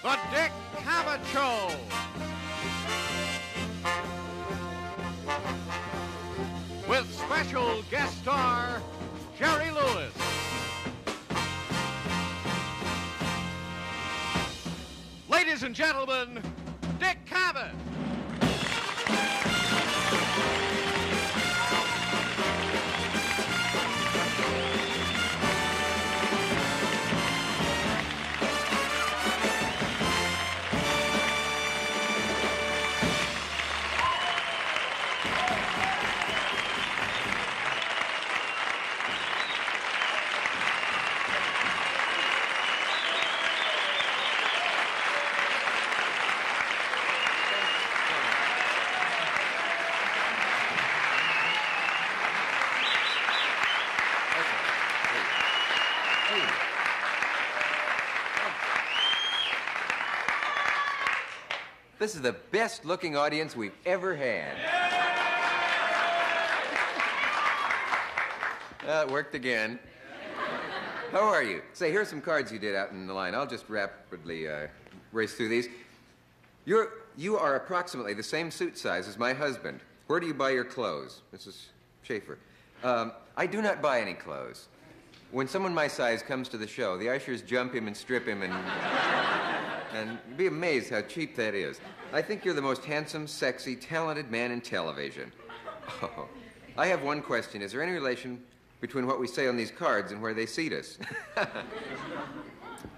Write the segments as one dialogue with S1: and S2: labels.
S1: The Dick Cavett Show. With special guest star, Jerry Lewis. Ladies and gentlemen, Dick Cavett.
S2: This is the best-looking audience we've ever had. It worked again. How are you? Say, here's some cards you did out in the line. I'll just rapidly race through these. You are approximately the same suit size as my husband. Where do you buy your clothes? Mrs. Schaefer. I do not buy any clothes. When someone my size comes to the show, the ushers jump him and strip him and you'd be amazed how cheap that is. I think you're the most handsome, sexy, talented man in television. Oh, I have one question. Is there any relation between what we say on these cards and where they seat us?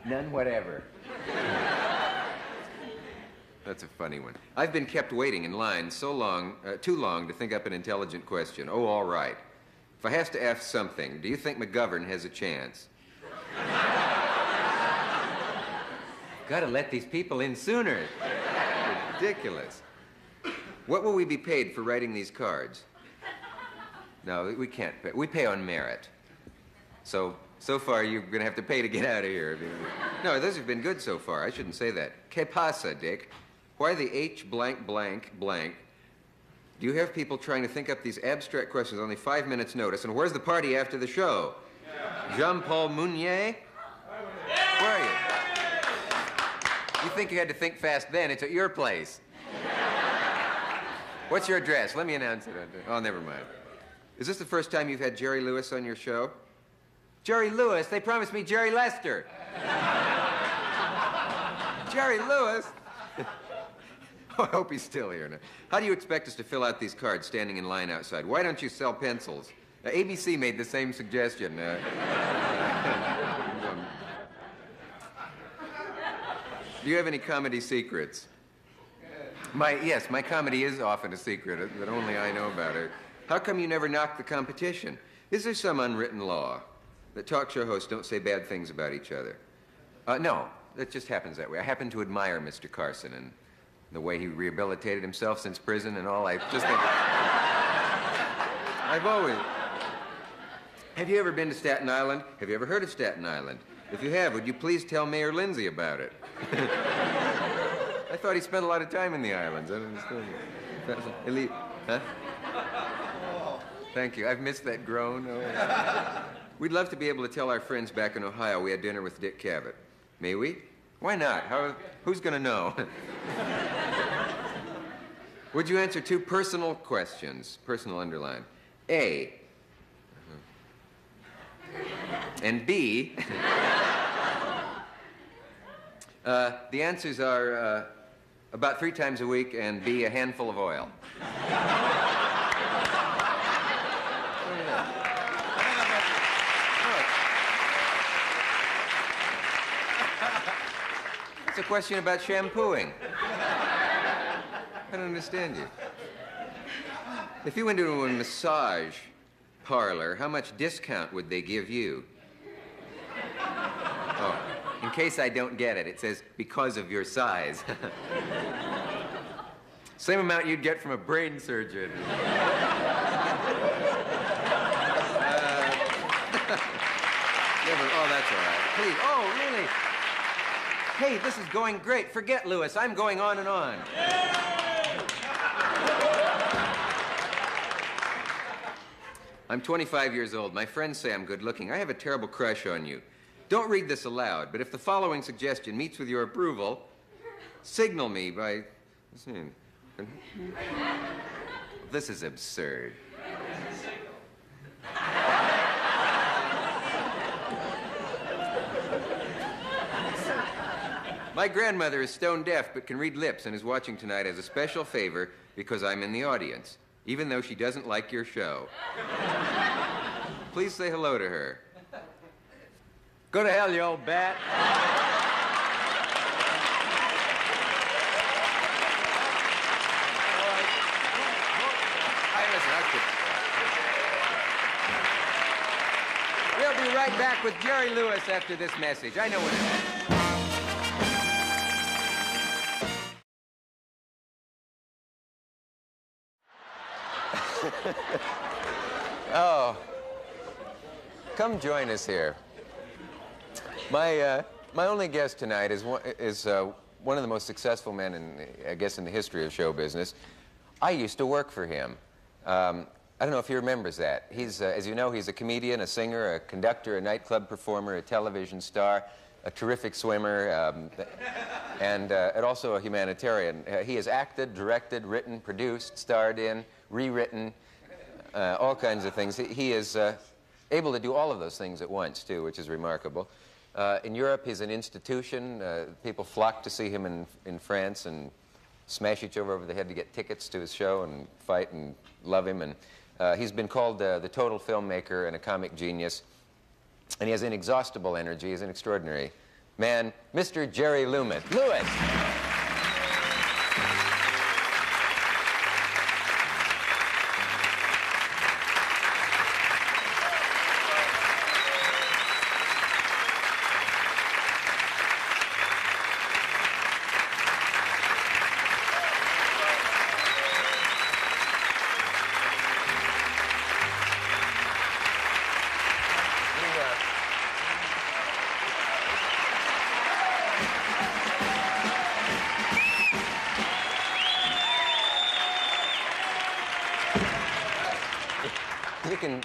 S2: None whatever. That's a funny one. I've been kept waiting in line so long, too long to think up an intelligent question. Oh, all right. If I have to ask something, do you think McGovern has a chance? Gotta let these people in sooner. Ridiculous. What will we be paid for writing these cards? No, we can't pay. We pay on merit. So far, you're gonna have to pay to get out of here. No, those have been good so far. I shouldn't say that. Que pasa, Dick? Why the H blank blank blank? Do you have people trying to think up these abstract questions on only 5 minutes' notice? And where's the party after the show? Jean-Paul Mounier? Where are you? You think you had to think fast then? It's at your place. What's your address? Let me announce it. Oh, never mind. Is this the first time you've had Jerry Lewis on your show? Jerry Lewis? They promised me Jerry Lester. Jerry Lewis? Oh, I hope he's still here now. How do you expect us to fill out these cards standing in line outside? Why don't you sell pencils? ABC made the same suggestion. Do you have any comedy secrets? Yes, my comedy is often a secret that only I know about it. How come you never knock the competition? Is there some unwritten law that talk show hosts don't say bad things about each other? No, that just happens that way. I happen to admire Mr. Carson and the way he rehabilitated himself since prison and all. I just think... I've always... Have you ever been to Staten Island? Have you ever heard of Staten Island? If you have, would you please tell Mayor Lindsay about it? I thought he spent a lot of time in the islands. I don't understand. Elite. Huh? Thank you. I've missed that groan. Oh. We'd love to be able to tell our friends back in Ohio we had dinner with Dick Cavett. May we? Why not? Who's going to know? Would you answer 2 personal questions? Personal underline. A. And B. The answers are about 3 times a week, and B, a handful of oil. It's a question about shampooing. I don't understand you. If you went into a massage parlor, how much discount would they give you? Oh, in case I don't get it, it says, because of your size. Same amount you'd get from a brain surgeon. Oh, that's all right. Please. Oh, really? Hey, this is going great. Forget Lewis. I'm going on and on. I'm 25 years old. My friends say I'm good looking. I have a terrible crush on you. Don't read this aloud, but if the following suggestion meets with your approval, signal me by... This is absurd. My grandmother is stone deaf but can read lips and is watching tonight as a special favor because I'm in the audience, even though she doesn't like your show. Please say hello to her.
S3: Go to hell, you old bat.
S2: We'll be right back with Jerry Lewis after this message. I know what it is. Oh, come join us here. My only guest tonight is one of the most successful men in the history of show business. I used to work for him. I don't know if he remembers that. He's, as you know, he's a comedian, a singer, a conductor, a nightclub performer, a television star, a terrific swimmer, and also a humanitarian. He has acted, directed, written, produced, starred in, rewritten, all kinds of things. He is able to do all of those things at once, too, which is remarkable. In Europe, he's an institution. People flock to see him in France and smash each other over the head to get tickets to his show and fight and love him. And he's been called the total filmmaker and a comic genius. And he has inexhaustible energy. He's an extraordinary man, Mr. Jerry Lewis.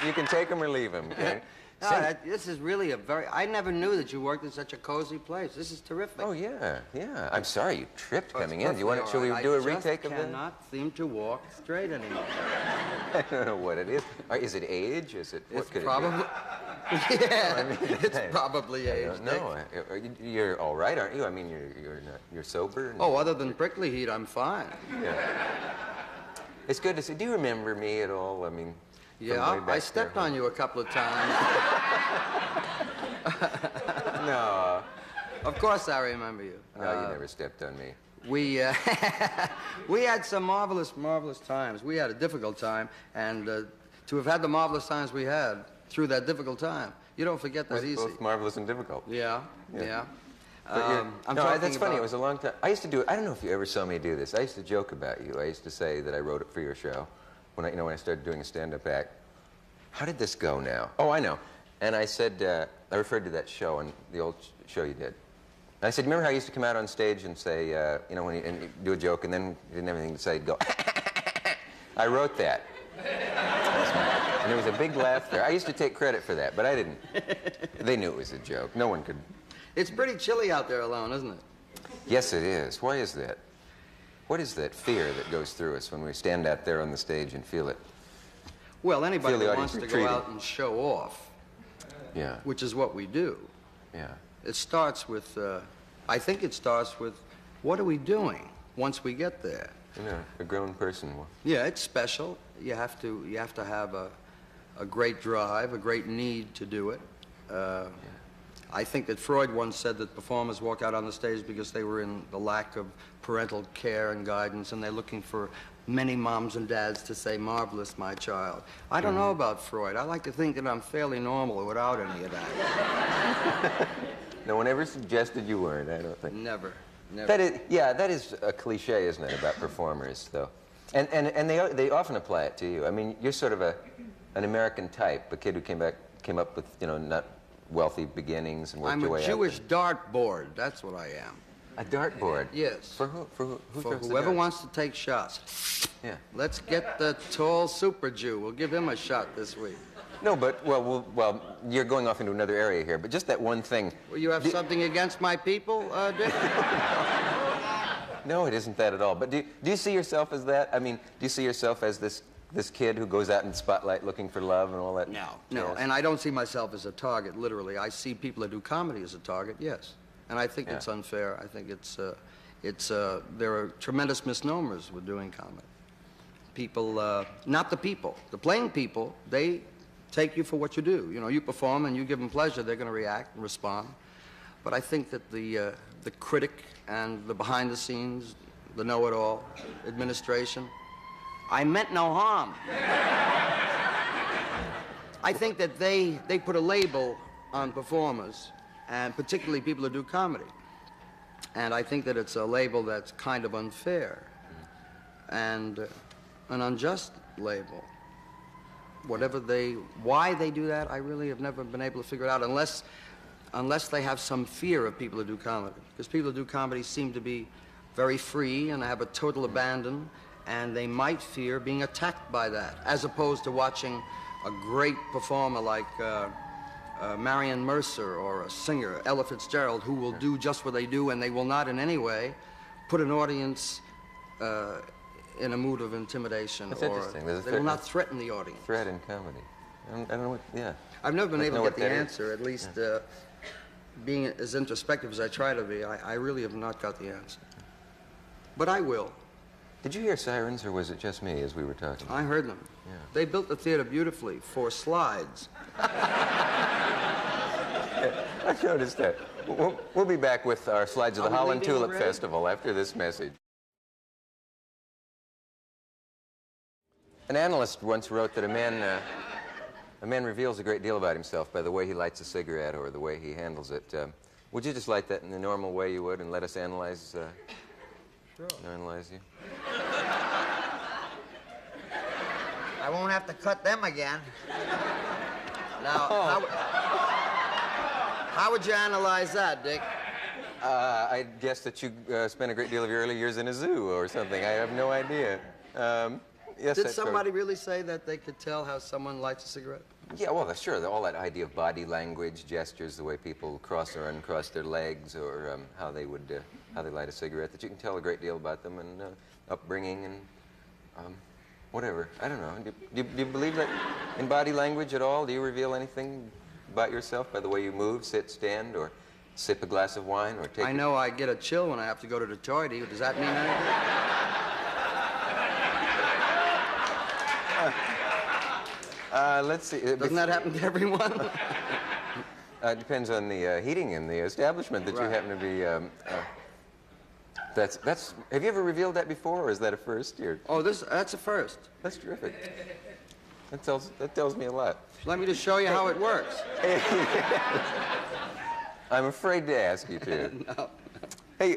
S2: You can take him or leave him, okay?
S4: No, this is really I never knew that you worked in such a cozy place. This is terrific.
S2: Oh, yeah. I'm sorry you tripped coming in. Shall we do a retake of that?
S4: I cannot seem to walk straight anymore.
S2: I don't know what it is. Is it age? What could
S4: probably,
S2: it be?
S4: Yeah, I mean, it's probably age.
S2: No, you're all right, aren't you? I mean, you're sober.
S4: Oh, other than prickly heat, I'm fine.
S2: Yeah. It's good to see. Do you remember me at all? I mean...
S4: Yeah, I stepped on you a couple of times.
S2: No.
S4: Of course I remember you.
S2: No, you never stepped on me.
S4: We had some marvelous times. We had a difficult time, and to have had the marvelous times we had through that difficult time, you don't forget that easy.
S2: Both marvelous and difficult.
S4: Yeah.
S2: That's funny. It was a long time. I used to do it. I don't know if you ever saw me do this. I used to joke about you. I used to say that I wrote it for your show. When I started doing a stand-up act. How did this go now? Oh, I know. And I said, I referred to that show, and the old show you did. And I said, remember how you used to come out on stage and say, when you do a joke, and then you didn't have anything to say, you'd go, I wrote that. And there was a big laugh there. I used to take credit for that, but I didn't. They knew it was a joke. No one could.
S4: It's pretty chilly out there alone, isn't it?
S2: Yes, it is. Why is that? What is that fear that goes through us when we stand out there on the stage and feel it?
S4: Well, anybody that wants to go out and show off,
S2: yeah,
S4: which is what we do.
S2: Yeah.
S4: It starts with, I think it starts with, what are we doing once we get there?
S2: A grown person.
S4: Yeah, it's special. You have to have a great drive, a great need to do it. I think that Freud once said that performers walk out on the stage because they were in the lack of parental care and guidance, and they're looking for many moms and dads to say, marvelous, my child. I don't know about Freud. I like to think that I'm fairly normal without any of that.
S2: No one ever suggested you weren't, I don't think.
S4: Never.
S2: That is a cliche, isn't it, about performers, though? And they often apply it to you. I mean, you're sort of an American type, a kid who came up with, not wealthy beginnings and worked your way up.
S4: I'm a Jewish dartboard. That's what I am.
S2: A dartboard?
S4: Yes.
S2: For who?
S4: For whoever wants to take shots.
S2: Yeah.
S4: Let's get the tall super Jew. We'll give him a shot this week.
S2: No, but, well, you're going off into another area here, but just that one thing.
S4: Well, you have something against my people, Dick?
S2: No, it isn't that at all. But do you see yourself as that? I mean, do you see yourself as this kid who goes out in the spotlight looking for love and all that?
S4: No,
S2: Yes.
S4: and I don't see myself as a target, literally. I see people that do comedy as a target, yes. And I think it's unfair. I think there are tremendous misnomers with doing comedy. People, not the people. The playing people, they take you for what you do. You know, you perform and you give them pleasure, they're going to react and respond. But I think that the critic and the behind the scenes, the know-it-all, administration, I meant no harm. I think that they put a label on performers, and particularly people who do comedy. And I think that it's a label that's kind of unfair and an unjust label. Why they do that, I really have never been able to figure it out unless they have some fear of people who do comedy. Because people who do comedy seem to be very free and have a total abandon, and they might fear being attacked by that, as opposed to watching a great performer like Marion Mercer or a singer, Ella Fitzgerald, who will do just what they do, and they will not in any way put an audience in a mood of intimidation.
S2: That's
S4: or
S2: interesting.
S4: They will not threaten the audience.
S2: Threat in comedy. I don't know what, yeah.
S4: I've never been able to get the answer,
S2: is.
S4: at least being as introspective as I try to be, I really have not got the answer. But I will.
S2: Did you hear sirens, or was it just me as we were talking?
S4: I heard them.
S2: Yeah.
S4: They built the theater beautifully for slides.
S2: I noticed that. We'll be back with our slides of the Holland Tulip Festival after this message. An analyst once wrote that a man reveals a great deal about himself by the way he lights a cigarette or the way he handles it. Would you just light that in the normal way you would and let us analyze, analyze you?
S5: I won't have to cut them again. Now,
S4: How would you analyze that, Dick?
S2: I guess that you spent a great deal of your early years in a zoo or something. I have no idea. Yes,
S4: Did somebody really say that they could tell how someone lights a cigarette?
S2: Yeah, well, sure. All that idea of body language, gestures, the way people cross or uncross their legs, or how they light a cigarette, that you can tell a great deal about them, and upbringing and whatever. I don't know. Do you believe that in body language at all? Do you reveal anything about yourself by the way you move, sit, stand, or sip a glass of wine, or take?
S4: I know I get a chill when I have to go to the toilet. Does that mean anything?
S2: Let's see.
S4: Doesn't that happen to everyone?
S2: It depends on the heating in the establishment that you happen to be. Have you ever revealed that before, or is that a first?
S4: Oh, that's a first.
S2: That's terrific. That tells me a lot.
S4: Let me just show you how it works.
S2: I'm afraid to ask you to.
S4: No.
S2: Hey,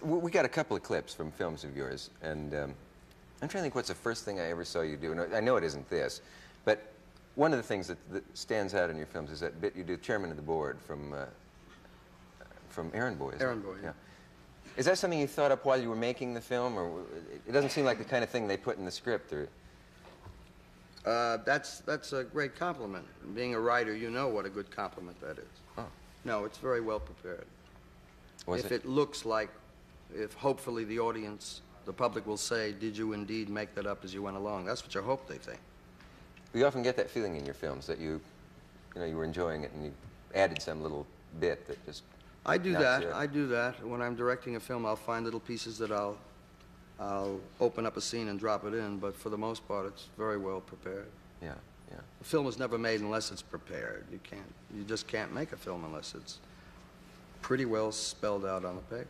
S2: we got a couple of clips from films of yours, and I'm trying to think what's the first thing I ever saw you do. And I know it isn't this, but one of the things that stands out in your films is that bit you do, Chairman of the Board, from Errand Boy.
S4: Errand Boy, yeah.
S2: Is that something you thought up while you were making the film, or it doesn't seem like the kind of thing they put in the script? Or
S4: that's a great compliment. Being a writer, you know what a good compliment that is.
S2: Oh.
S4: No, it's very well prepared.
S2: Was
S4: if it looks like, if hopefully the audience, the public will say, did you indeed make that up as you went along? That's what you hope they think.
S2: You often get that feeling in your films that you were enjoying it and you added some little bit that just...
S4: I do that. When I'm directing a film, I'll find little pieces that I'll open up a scene and drop it in, but for the most part, it's very well prepared.
S2: Yeah, yeah.
S4: A film is never made unless it's prepared. You just can't make a film unless it's pretty well spelled out on the paper.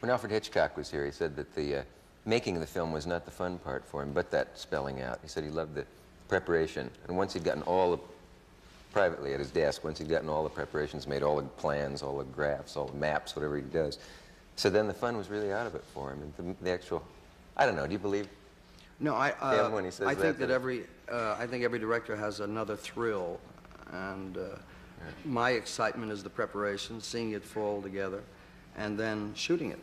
S2: When Alfred Hitchcock was here, he said that the making of the film was not the fun part for him, but that spelling out. He said he loved the preparation, and once he'd gotten privately at his desk, once he'd gotten all the preparations made, all the plans, all the graphs, all the maps, whatever he does, so then the fun was really out of it for him. And the actual, I don't know, do you believe
S4: No,
S2: him when he says
S4: I think that I think every director has another thrill, and my excitement is the preparation, seeing it fall together, and then shooting it,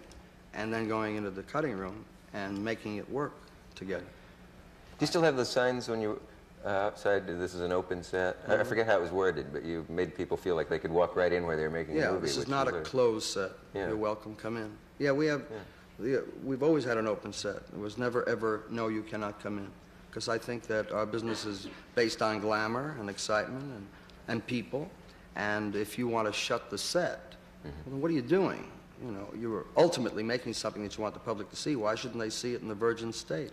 S4: and then going into the cutting room and making it work together.
S2: Do you still have the signs when you outside, this is an open set? I forget how it was worded, but you made people feel like they could walk right in where they were making a movie.
S4: Yeah, this is not a closed set.
S2: Yeah.
S4: You're welcome, come in. Yeah, we have We've always had an open set. There was never, ever, no, you cannot come in. Because I think that our business is based on glamour and excitement and people. And if you want to shut the set, well, then what are you doing? You know, you're ultimately making something that you want the public to see. Why shouldn't they see it in the virgin state?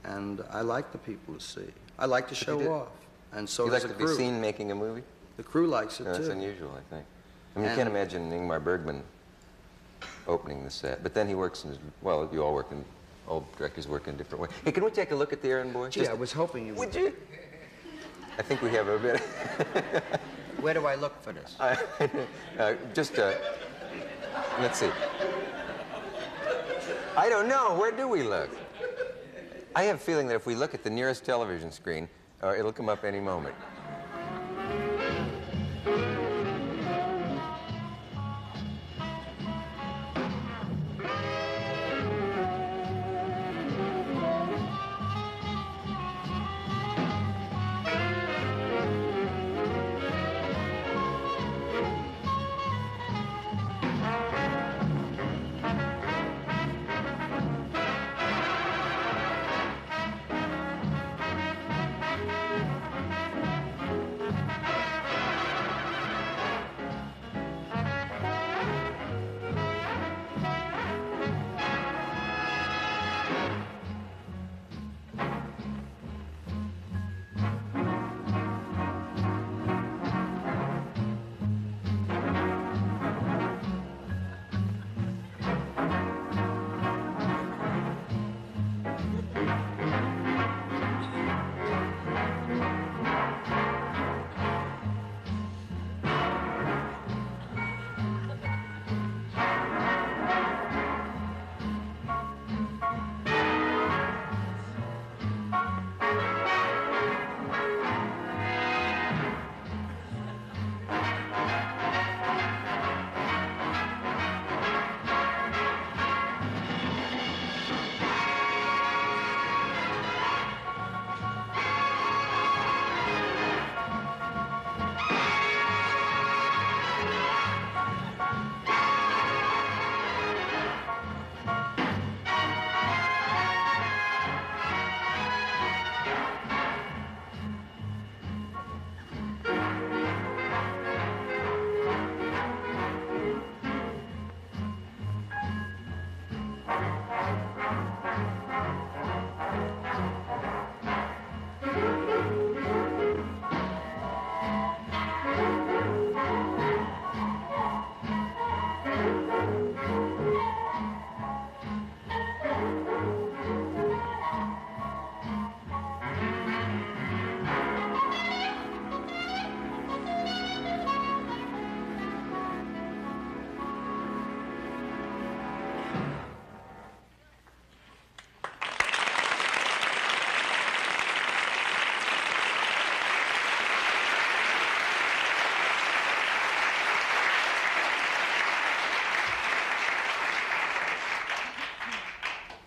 S4: And I like the people to see. I like to show off. And so
S2: You
S4: does
S2: like
S4: the
S2: to
S4: crew.
S2: be seen making a movie?
S4: The crew likes it,
S2: No,
S4: too.
S2: that's unusual, I think. I mean, you can't imagine Ingmar Bergman opening the set, but then he works in his, well, you all work in, all directors work in a different way. Hey, can we take a look at the errand boy?
S4: Gee, I was hoping you
S2: would. Would you? I think we have a bit.
S5: Where do I look for this?
S2: Let's see. I don't know. Where do we look? I have a feeling that if we look at the nearest television screen, it'll come up any moment.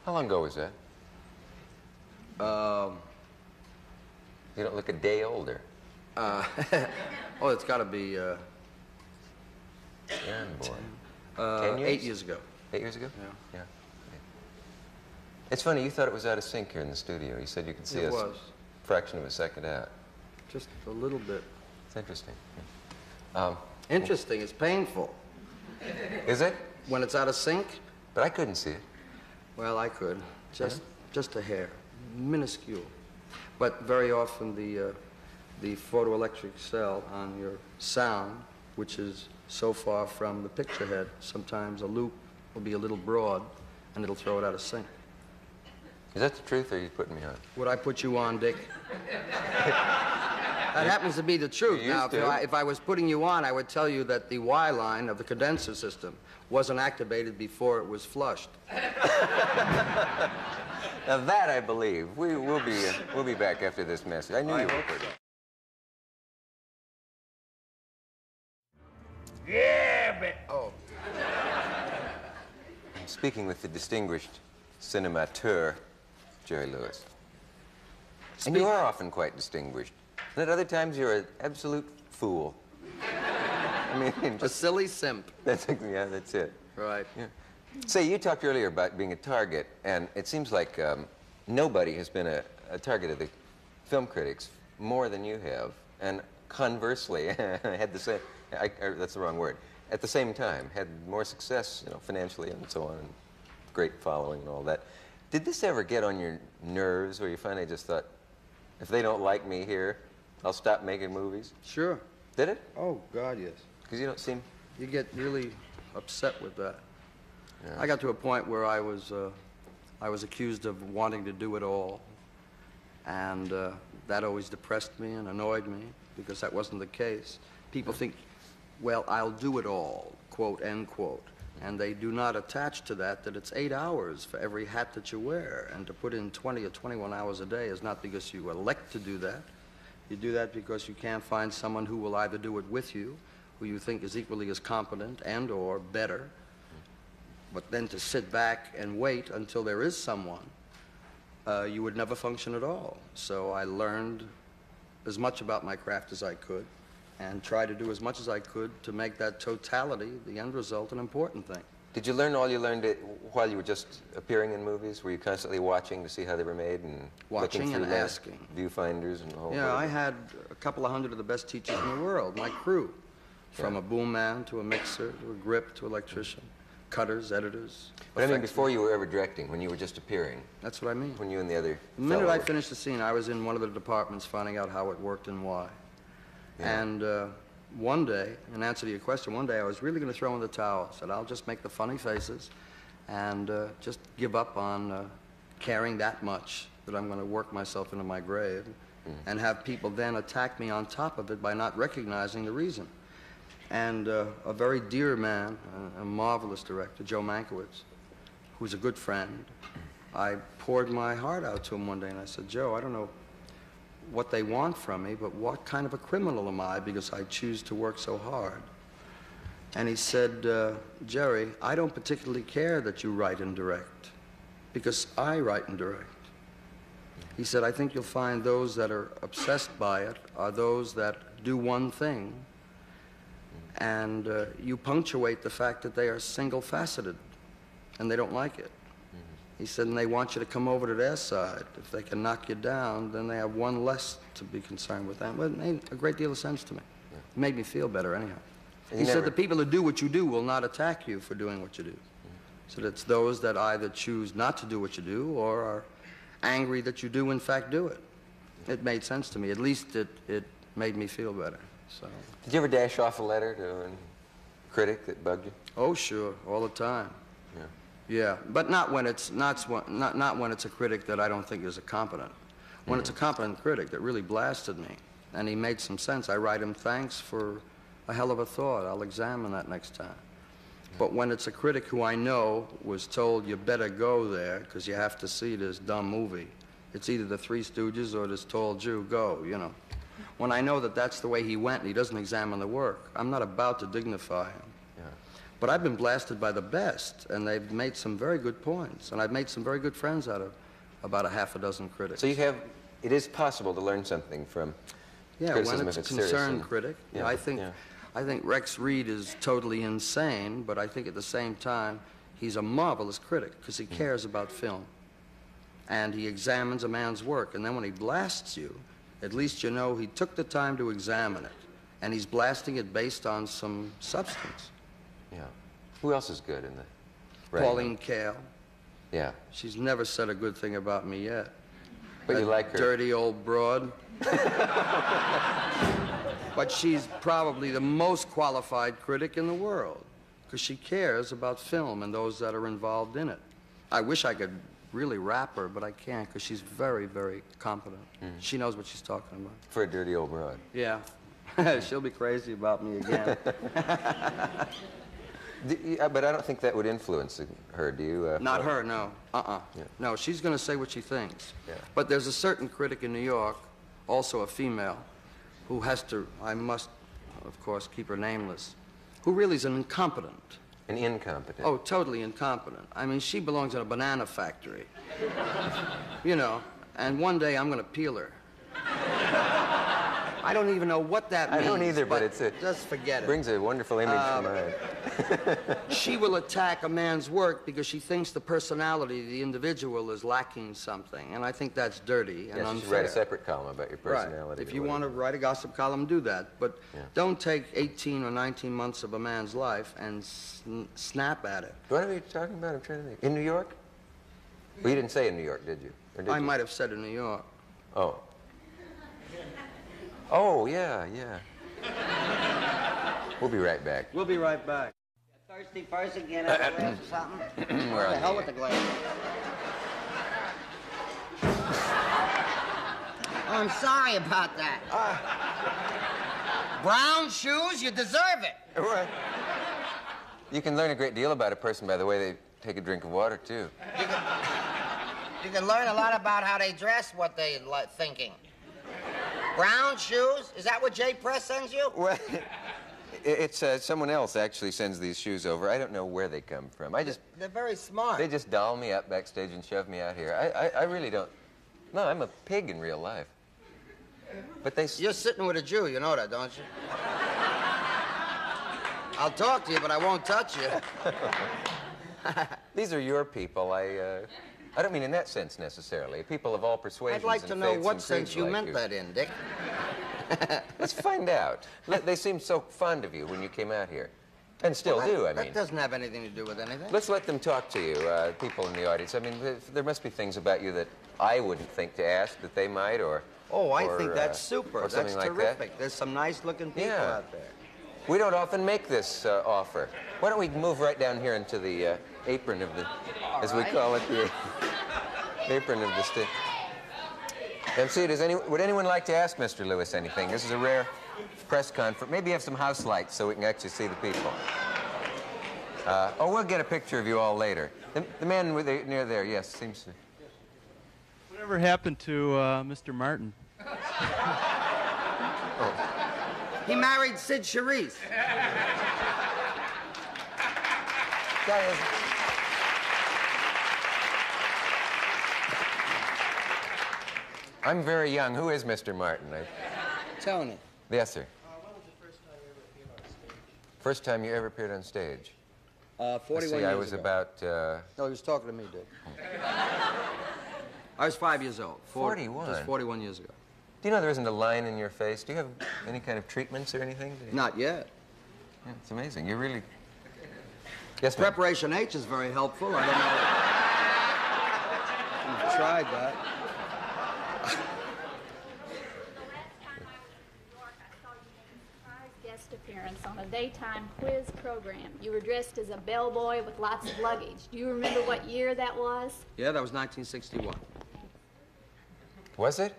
S2: How long ago was that? You don't look a day older.
S4: Oh, it's got to be
S2: Errand boy. 10 years?
S4: 8 years ago.
S2: 8 years ago?
S4: Yeah.
S2: Yeah. It's funny, you thought it was out of sync here in the studio. You said you could see
S4: It
S2: us
S4: was.
S2: a fraction of a second out.
S4: Just a little bit.
S2: It's interesting.
S4: Interesting. It's painful.
S2: Is it?
S4: When it's out of sync,
S2: But I couldn't see it.
S4: well, I could. Just a hair. Minuscule. But very often the photoelectric cell on your sound, which is so far from the picture head, sometimes a loop will be a little broad and it'll throw it out of sync.
S2: Is that the truth, or are you putting me on?
S4: Would I put you on, Dick? That happens to be the truth.
S2: You
S4: Now,
S2: used to.
S4: if I was putting you on, I would tell you that the Y line of the condenser system wasn't activated before it was flushed.
S2: Now that I believe. We'll be back after this message. I knew you were.
S5: Yeah, but...
S4: Oh,
S2: I'm speaking with the distinguished cinemateur, Jerry Lewis. And you are often quite distinguished. And at other times, you're an absolute fool. I mean,
S4: a silly simp.
S2: that's it.
S4: Right.
S2: Yeah. Say, you talked earlier about being a target, and it seems like nobody has been a target of the film critics more than you have. And conversely, had the same, that's the wrong word, at the same time, had more success, you know, financially and so on, and great following and all that. Did this ever get on your nerves where you finally just thought, if they don't like me here, I'll stop making movies?
S4: Sure.
S2: Did it?
S4: Oh, God, yes.
S2: Because you don't seem...
S4: You get really upset with that.
S2: Yeah.
S4: I got to a point where I was accused of wanting to do it all, and that always depressed me and annoyed me because that wasn't the case. People think, well, I'll do it all, quote, end quote, and they do not attach to that it's 8 hours for every hat that you wear, and to put in 20 or 21 hours a day is not because you elect to do that. You do that because you can't find someone who will either do it with you, who you think is equally as competent and or better, but then to sit back and wait until there is someone, you would never function at all. So I learned as much about my craft as I could and tried to do as much as I could to make that totality, the end result, an important thing.
S2: Did you learn all you learned while you were just appearing in movies? Were you constantly watching to see how they were made and
S4: watching
S2: looking through
S4: and asking,
S2: viewfinders and all?
S4: Yeah, I had a couple of hundred of the best teachers in the world, my crew, from a boom man to a mixer to a grip to electrician, cutters, editors.
S2: But I mean, before you were ever directing, when you were just appearing.
S4: That's what I mean.
S2: When you and the other.
S4: The minute I finished the scene, I was in one of the departments finding out how it worked and why. Yeah. And one day, in answer to your question, one day I was really going to throw in the towel. I said, I'll just make the funny faces and just give up on caring that much that I'm going to work myself into my grave and have people then attack me on top of it by not recognizing the reason. And a very dear man, a marvelous director, Joe Mankiewicz, who's a good friend, I poured my heart out to him one day and I said, Joe, I don't know what they want from me, but what kind of a criminal am I because I choose to work so hard? And he said, Jerry, I don't particularly care that you write and direct because I write and direct. He said, I think you'll find those that are obsessed by it are those that do one thing, and you punctuate the fact that they are single-faceted and they don't like it. He said, and they want you to come over to their side. If they can knock you down, then they have one less to be concerned with. That made a great deal of sense to me. It made me feel better anyhow. He said, the people who do what you do will not attack you for doing what you do. So it's those that either choose not to do what you do or are angry that you do, in fact, do it. It made sense to me. At least it made me feel better. So.
S2: Did you ever dash off a letter to a critic that bugged you?
S4: Oh, sure, all the time.
S2: Yeah.
S4: Yeah, but not when it's not when it's a critic that I don't think is a competent. When it's a competent critic that really blasted me, and he made some sense, I write him thanks for a hell of a thought. I'll examine that next time. But when it's a critic who I know was told you better go there because you have to see this dumb movie, it's either the Three Stooges or this tall Jew, go, you know. When I know that that's the way he went and he doesn't examine the work, I'm not about to dignify him. Yeah. But I've been blasted by the best, and they've made some very good points, and I've made some very good friends out of about a half a dozen critics.
S2: So it is possible to learn something from criticism
S4: when it's
S2: if it's
S4: a concerned
S2: serious.
S4: critic.
S2: Yeah,
S4: I think Rex Reed is totally insane, but I think at the same time he's a marvelous critic because he cares about film. And he examines a man's work, and then when he blasts you, at least you know he took the time to examine it, and he's blasting it based on some substance.
S2: Yeah. Who else is good in the
S4: Pauline Kael.
S2: Yeah.
S4: She's never said a good thing about me yet.
S2: But you like her.
S4: Dirty old broad. But she's probably the most qualified critic in the world because she cares about film and those that are involved in it. I wish I could really rap her, but I can't because she's very, very competent. She knows what she's talking about.
S2: For a dirty old broad.
S4: Yeah. She'll be crazy about me again.
S2: But I don't think that would influence her, do you?
S4: Not her, no.
S2: Yeah.
S4: No, she's going to say what she thinks.
S2: Yeah.
S4: But there's a certain critic in New York, also a female, who has to, I must, of course, keep her nameless, who really is an incompetent.
S2: An incompetent?
S4: Oh, totally incompetent. I mean, she belongs in a banana factory. You know, and one day I'm going to peel her. I don't even know what that means.
S2: I don't either, but
S4: just forget it.
S2: Brings a wonderful image to mind.
S4: she will attack a man's work because she thinks the personality of the individual is lacking something. And I think that's dirty and
S2: Yes,
S4: unfair.
S2: you should write a separate column about your personality.
S4: Right. If you want to write a gossip column, do that. But don't take 18 or 19 months of a man's life and snap at it.
S2: What are you talking about? I'm trying to think. In New York? Well, you didn't say in New York, did you? Or did
S4: I
S2: you?
S4: might have said in New York.
S2: Oh. Oh, yeah, yeah. We'll be right back.
S4: We'll be right back.
S5: Thirsty first again, have a glass or something?
S2: We're
S5: What the
S2: on
S5: hell
S2: the
S5: with the glass? Oh, I'm sorry about that. Brown shoes, you deserve it.
S2: Right. You can learn a great deal about a person by the way they take a drink of water, too.
S5: You can learn a lot about how they dress, what they like thinking. Brown shoes? Is that what J Press sends you?
S2: Well, it's someone else actually sends these shoes over. I don't know where they come from.
S5: They're very smart.
S2: They just doll me up backstage and shove me out here. I really don't. No, I'm a pig in real life. But they...
S5: You're sitting with a Jew, you know that, don't you? I'll talk to you, but I won't touch you.
S2: These are your people. I don't mean in that sense necessarily. People of all persuasions.
S5: I'd like
S2: and
S5: to know
S2: faiths
S5: what
S2: and
S5: sense
S2: creeds
S5: you
S2: like
S5: meant
S2: you.
S5: that in, Dick.
S2: Let's find out. They seemed so fond of you when you came out here. And still do, I mean.
S5: That doesn't have anything to do with anything.
S2: Let's let them talk to you, people in the audience. I mean, there must be things about you that I wouldn't think to ask that they might, or...
S5: Oh, I
S2: or,
S5: think that's super.
S2: Or something
S5: That's
S2: like
S5: terrific.
S2: that.
S5: There's some nice-looking people
S2: Yeah.
S5: out there.
S2: We don't often make this offer. Why don't we move right down here into the apron of the, as we call it, the apron of the stage. MC, would anyone like to ask Mr. Lewis anything? This is a rare press conference. Maybe have some house lights so we can actually see the people. Oh, we'll get a picture of you all later. The man near there, yes, seems to.
S6: Whatever happened to Mr. Martin?
S5: He married Sid Charisse.
S2: I'm very young. Who is Mr. Martin?
S5: Tony.
S2: Yes, sir.
S4: When was the first time you ever appeared on stage?
S2: First time you ever appeared on stage?
S4: 41
S2: Let's see,
S4: years
S2: I was
S4: ago.
S2: about...
S4: No, he was talking to me, Dick. I was 5 years old.
S2: 41?
S4: Just 41 years ago.
S2: Do you know there isn't a line in your face? Do you have any kind of treatments or anything?
S4: Not yet.
S2: Yeah, it's amazing. You're really... Yes, ma'am.
S4: Preparation H is very helpful. I don't know. You've tried that.
S7: Guest appearance on a daytime quiz program. You were dressed as a bellboy with lots of luggage. Do you remember what year that was?
S4: Yeah, that was 1961.
S2: Was it?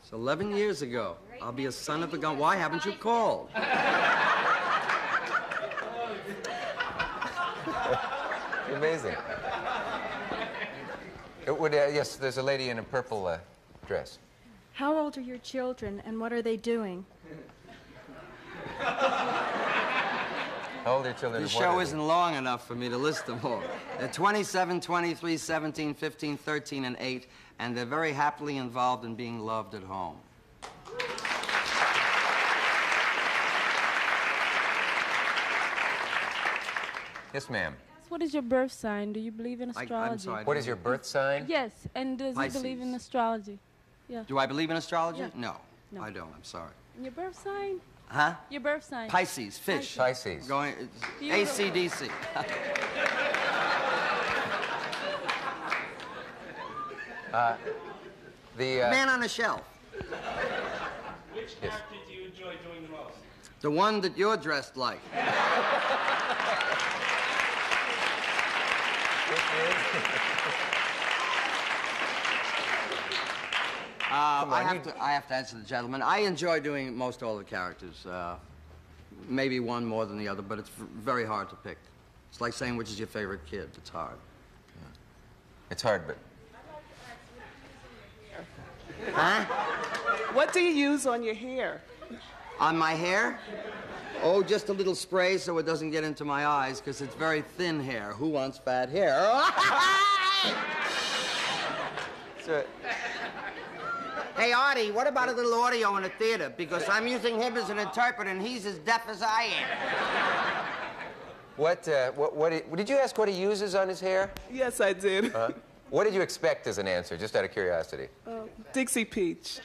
S4: It's 11 years ago. I'll be a son of a gun. Why haven't you called?
S2: Amazing. It would, yes, there's a lady in a purple dress.
S8: How old are your children, and what are they doing?
S2: How old are your children?
S4: The
S2: and what
S4: show
S2: are they?
S4: isn't long enough for me to list them all. They're 27, 23, 17, 15, 13, and 8, and they're very happily involved in being loved at home.
S2: Yes, ma'am.
S8: What is your birth sign? Do you believe in
S4: I'm
S8: astrology?
S4: sorry.
S2: What is your birth sign?
S8: Yes, and does he believe in
S4: Pisces.
S8: astrology? Yeah.
S4: Do I believe in astrology?
S8: Yeah.
S4: No,
S8: No.
S4: I don't. I'm sorry.
S8: And your birth sign?
S4: Huh?
S8: Your birth sign?
S4: Pisces, fish.
S2: Pisces.
S4: Going,
S8: Beautiful.
S4: AC/DC. Man on a shelf.
S9: Which character do you enjoy doing the most?
S4: The one that you're dressed like. I have to answer the gentleman. I enjoy doing most all the characters. Maybe one more than the other, but it's very hard to pick. It's like saying which is your favorite kid. It's hard.
S2: It's hard, but...
S4: Huh?
S10: What do you use on your hair?
S4: On my hair? Oh, just a little spray so it doesn't get into my eyes, because it's very thin hair. Who wants fat hair?
S5: Hey, Artie, what about a little audio in the theater? Because I'm using him as an interpreter, and he's as deaf as I am.
S2: Did you ask what he uses on his hair?
S10: Yes, I did.
S2: What did you expect as an answer, just out of curiosity?
S10: Dixie Peach.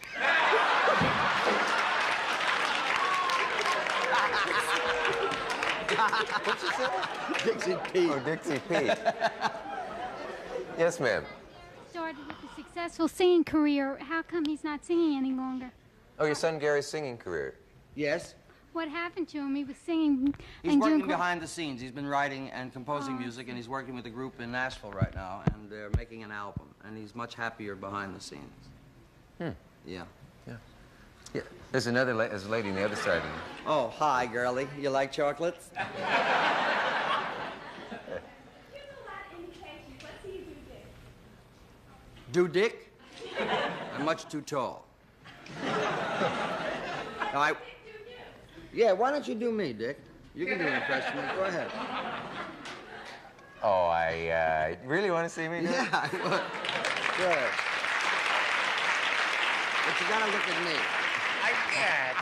S2: What'd you say?
S4: Dixie Pete.
S2: Oh, Dixie Pete. Yes, ma'am.
S11: Started with a successful singing career. How come he's not singing any longer?
S2: Oh, your son Gary's singing career.
S4: Yes?
S11: What happened to him? He was singing
S4: He's
S11: and
S4: working
S11: doing
S4: behind the scenes. He's been writing and composing music, and he's working with a group in Nashville right now, and they're making an album, and he's much happier behind the scenes. Yeah.
S2: Yeah. There's there's a lady on the other side of him.
S4: Oh, hi, girlie. You like chocolates? Do Dick? I'm much too tall. Yeah, why don't you do me, Dick? You can do an impression. Go ahead.
S2: Oh, I really want to see me do it?
S4: Yeah, look. Good. But you gotta look at me.
S2: I can't.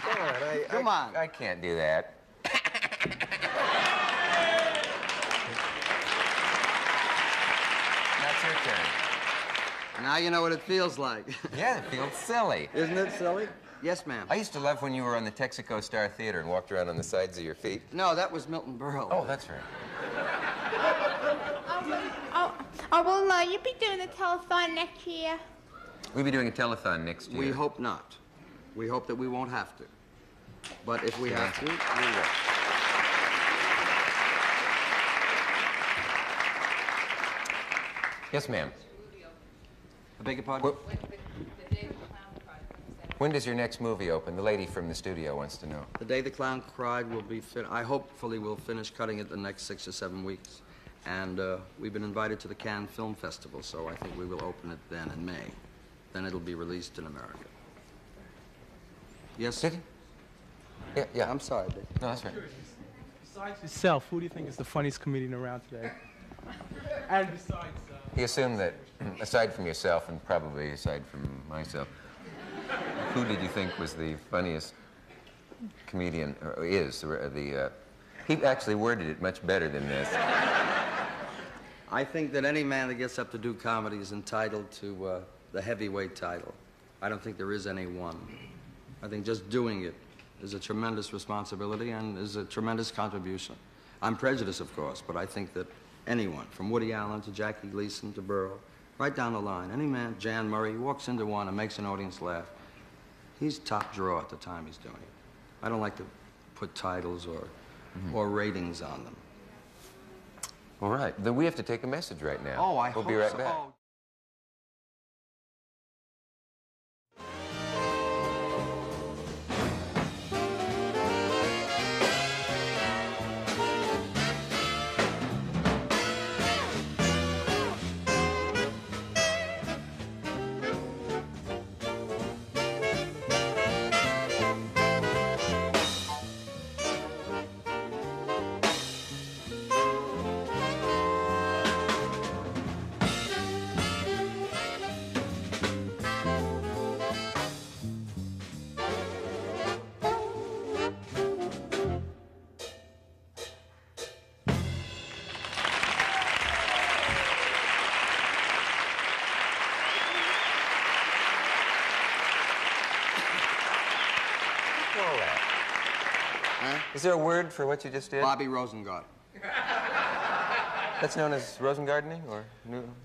S2: Come on. I can't do that. That's your turn.
S4: Now you know what it feels like.
S2: Yeah, it feels silly.
S4: Isn't it silly? Yes, ma'am.
S2: I used to love when you were on the Texaco Star Theater and walked around on the sides of your feet.
S4: No, that was Milton Berle.
S2: Oh, that's right.
S12: Will you be doing the telethon next year?
S2: We'll be doing a telethon next year.
S4: We hope not. We hope that we won't have to. But if we have to, we will.
S2: Yes, ma'am.
S4: I beg your pardon?
S2: When does your next movie open? The lady from the studio wants to know.
S4: The Day the Clown Cried will be I hopefully will finish cutting it the next 6 or 7 weeks. And we've been invited to the Cannes Film Festival, so I think we will open it then in May. Then it'll be released in America. Yes?
S2: Did he? Yeah.
S4: I'm sorry, Dick.
S2: No, that's right.
S13: Besides yourself, who do you think is the funniest comedian around today? And besides...
S2: He assumed that, aside from yourself, and probably aside from myself, who did you think was the funniest comedian, or is, he actually worded it much better than this.
S4: I think that any man that gets up to do comedy is entitled to the heavyweight title. I don't think there is any one. I think just doing it is a tremendous responsibility and is a tremendous contribution. I'm prejudiced, of course, but I think that anyone, from Woody Allen to Jackie Gleason to Burl, right down the line, any man, Jan Murray, walks into one and makes an audience laugh, he's top draw at the time he's doing it. I don't like to put titles or ratings on them.
S2: All right. Then we have to take a message right now.
S4: Oh, I
S2: We'll
S4: hope
S2: be right
S4: so.
S2: back.
S4: Oh.
S2: Is there a word for what you just did?
S4: Bobby Rosengart.
S2: That's known as Rosengardening, or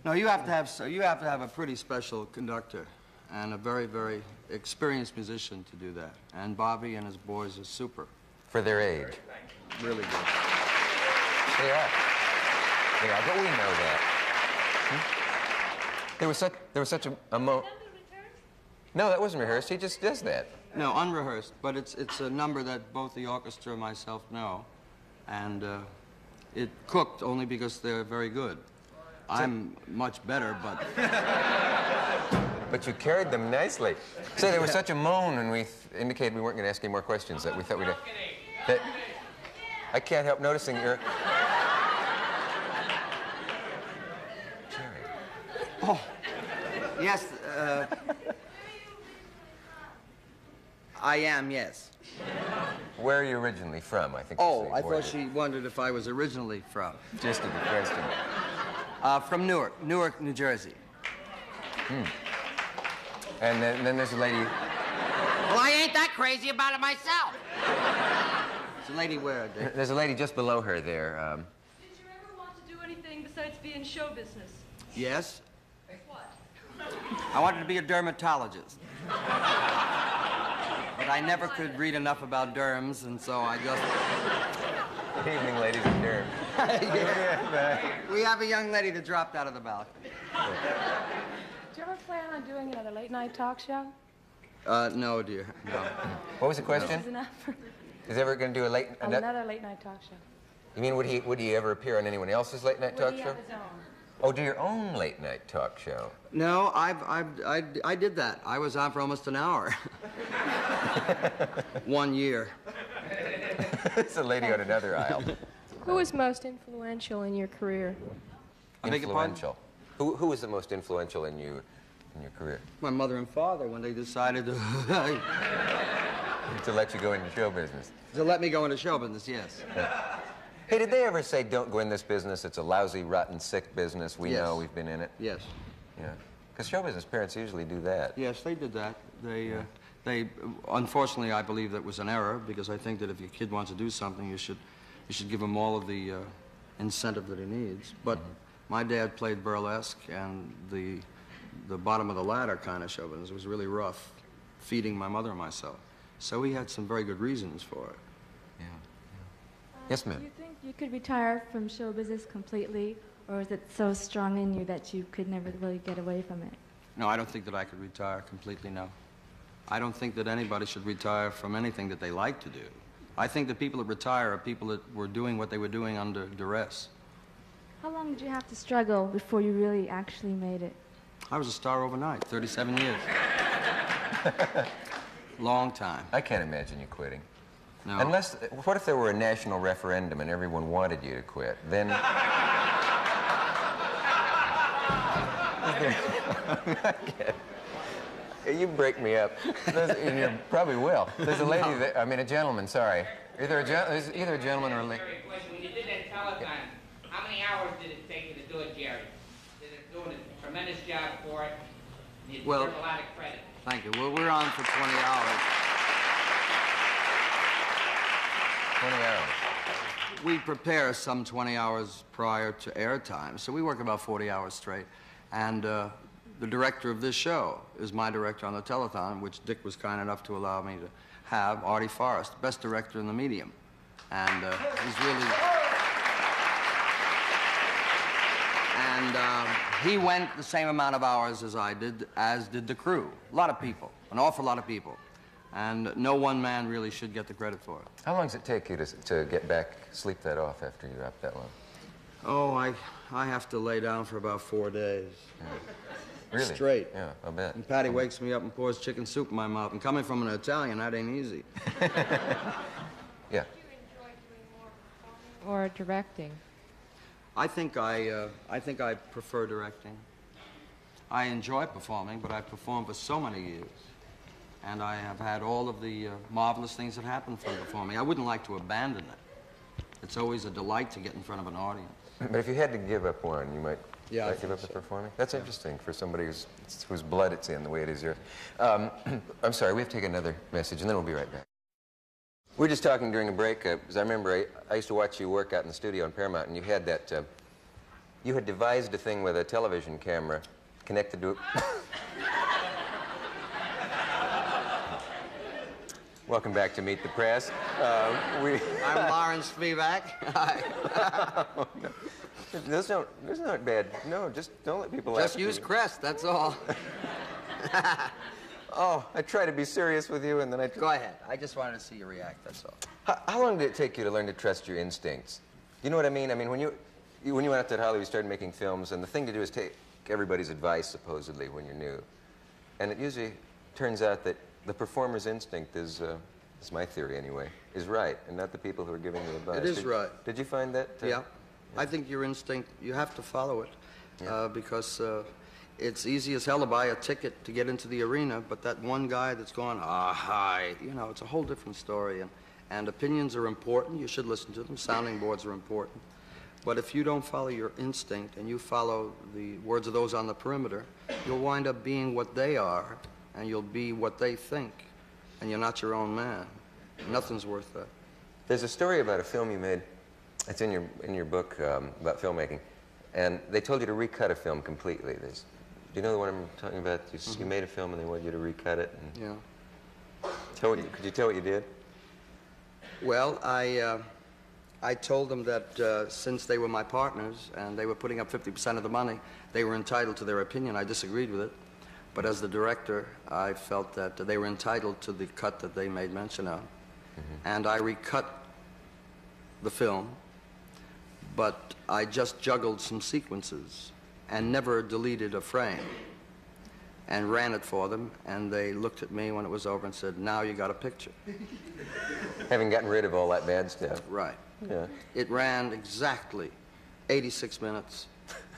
S4: No, you have to have a pretty special conductor and a very, very experienced musician to do that. And Bobby and his boys are super.
S2: For their age.
S4: Really good.
S2: They are. They are, but we know that. There was such a No, that wasn't rehearsed. He just does that.
S4: No, unrehearsed, but it's a number that both the orchestra and myself know. And it cooked only because they're very good. I'm much better, but...
S2: But you carried them nicely. So there was such a moan when we indicated we weren't going to ask any more questions that we thought we'd... That I can't help noticing your... Jerry.
S4: Oh, yes, I am, yes.
S2: Where are you originally from? I think.
S4: Oh, I thought she wondered if I was originally from.
S2: Just a question.
S4: From Newark, New Jersey.
S2: And then there's a lady.
S5: Well, I ain't that crazy about it myself.
S4: There's a lady where, Dick?
S2: There's a lady just below her there.
S8: Did you ever want to do anything besides be in show business?
S4: Yes.
S8: What?
S4: I wanted to be a dermatologist. But I never could read enough about derms, and so I just...
S2: Good evening, ladies and derms.
S4: We have a young lady that dropped out of the balcony.
S8: Do you ever plan on doing another late-night talk show?
S4: No, dear. No.
S2: What was the question?
S8: This is an effort.
S2: Is he ever going to do
S8: Another late-night talk show.
S2: You mean would he ever appear on anyone else's late night talk
S8: Would he
S2: show?
S8: have his own?
S2: Oh, do your own late night talk show?
S4: No, I did that. I was on for almost an hour. 1 year.
S2: It's a lady on another aisle.
S14: Who was most influential in your career?
S2: Influential. Who was the most influential in your career?
S4: My mother and father, when they decided to
S2: To let you go into show business.
S4: to let me go into show business, yes.
S2: Hey, did they ever say, don't go in this business, it's a lousy, rotten, sick business, we
S4: Yes.
S2: know, we've been in it?
S4: Yes.
S2: Yeah. Because show business parents usually do that.
S4: Yes, they did that. They unfortunately, I believe that was an error, because I think that if your kid wants to do something, you should give him all of the incentive that he needs. But my dad played burlesque, and the bottom of the ladder kind of show business was really rough, feeding my mother and myself. So he had some very good reasons for it.
S2: Yeah. Yes, ma'am.
S15: Do you think you could retire from show business completely, or is it so strong in you that you could never really get away from it?
S4: No, I don't think that I could retire completely, no. I don't think that anybody should retire from anything that they like to do. I think the people that retire are people that were doing what they were doing under duress.
S15: How long did you have to struggle before you really actually made it?
S4: I was a star overnight, 37 years. Long time.
S2: I can't imagine you quitting.
S4: No.
S2: Unless, what if there were a national referendum and everyone wanted you to quit? Then... You break me up. And you probably will. There's a lady that, I mean, a gentleman, sorry. There's either a gentleman or a lady.
S16: When you did that telethon, how many hours did it take you to do it, Jerry? Did it doing a tremendous job for it? You deserve a lot of credit.
S4: Thank you. Well, we're on for 20 hours.
S2: 20 hours.
S4: We prepare some 20 hours prior to airtime, so we work about 40 hours straight. And the director of this show is my director on the telethon, which Dick was kind enough to allow me to have, Artie Forrest, best director in the medium. And he's really... And he went the same amount of hours as I did, as did the crew. A lot of people, an awful lot of people. And no one man really should get the credit for it.
S2: How long does it take you to get back, sleep that off after you're up that long?
S4: Oh, I have to lay down for about 4 days.
S2: Yeah. Really?
S4: Straight.
S2: Yeah, I'll bet.
S4: And Patty wakes me up and pours chicken soup in my mouth. And coming from an Italian, that ain't easy.
S2: Yeah.
S14: Or directing?
S4: I think I prefer directing. I enjoy performing, but I've performed for so many years. And I have had all of the marvelous things that happen from performing. I wouldn't like to abandon it. It's always a delight to get in front of an audience.
S2: But if you had to give up one, you might
S4: Yeah, I
S2: give up
S4: think
S2: the
S4: so.
S2: performing? That's interesting for somebody whose blood it's in, the way it is yours. I'm sorry, we have to take another message, and then we'll be right back. We were just talking during a break, because I remember I used to watch you work out in the studio in Paramount, and you had that, you had devised a thing with a television camera connected to... Welcome back to Meet the Press.
S4: I'm Lawrence Spivak.
S2: Oh, no. Those aren't bad. No, just don't let people laugh.
S4: Just use Crest, that's all.
S2: Oh, I try to be serious with you, and then I...
S4: Go ahead. I just wanted to see you react, that's all.
S2: How long did it take you to learn to trust your instincts? You know what I mean? I mean, when you went up to Hollywood, you started making films, and the thing to do is take everybody's advice, supposedly, when you're new. And it usually turns out that the performer's instinct is my theory anyway, is right, and not the people who are giving you advice.
S4: It is right.
S2: Did you find that?
S4: Yeah. I think your instinct, you have to follow it, because it's easy as hell to buy a ticket to get into the arena, but that one guy that's going, ah, hi, you know, it's a whole different story. And opinions are important. You should listen to them. Sounding boards are important. But if you don't follow your instinct and you follow the words of those on the perimeter, you'll wind up being what they are, and you'll be what they think, and you're not your own man. Nothing's worth that.
S2: There's a story about a film you made. It's in your book about filmmaking, and they told you to recut a film completely. Do you know the one I'm talking about? You made a film and they wanted you to recut it. And
S4: Yeah.
S2: Could you tell what you did?
S4: Well, I told them that since they were my partners and they were putting up 50% of the money, they were entitled to their opinion. I disagreed with it. But as the director, I felt that they were entitled to the cut that they made mention of. And I recut the film, but I just juggled some sequences and never deleted a frame and ran it for them, and they looked at me when it was over and said, "Now you got a picture."
S2: Having gotten rid of all that bad stuff.
S4: Right.
S2: Yeah.
S4: It ran exactly 86 minutes,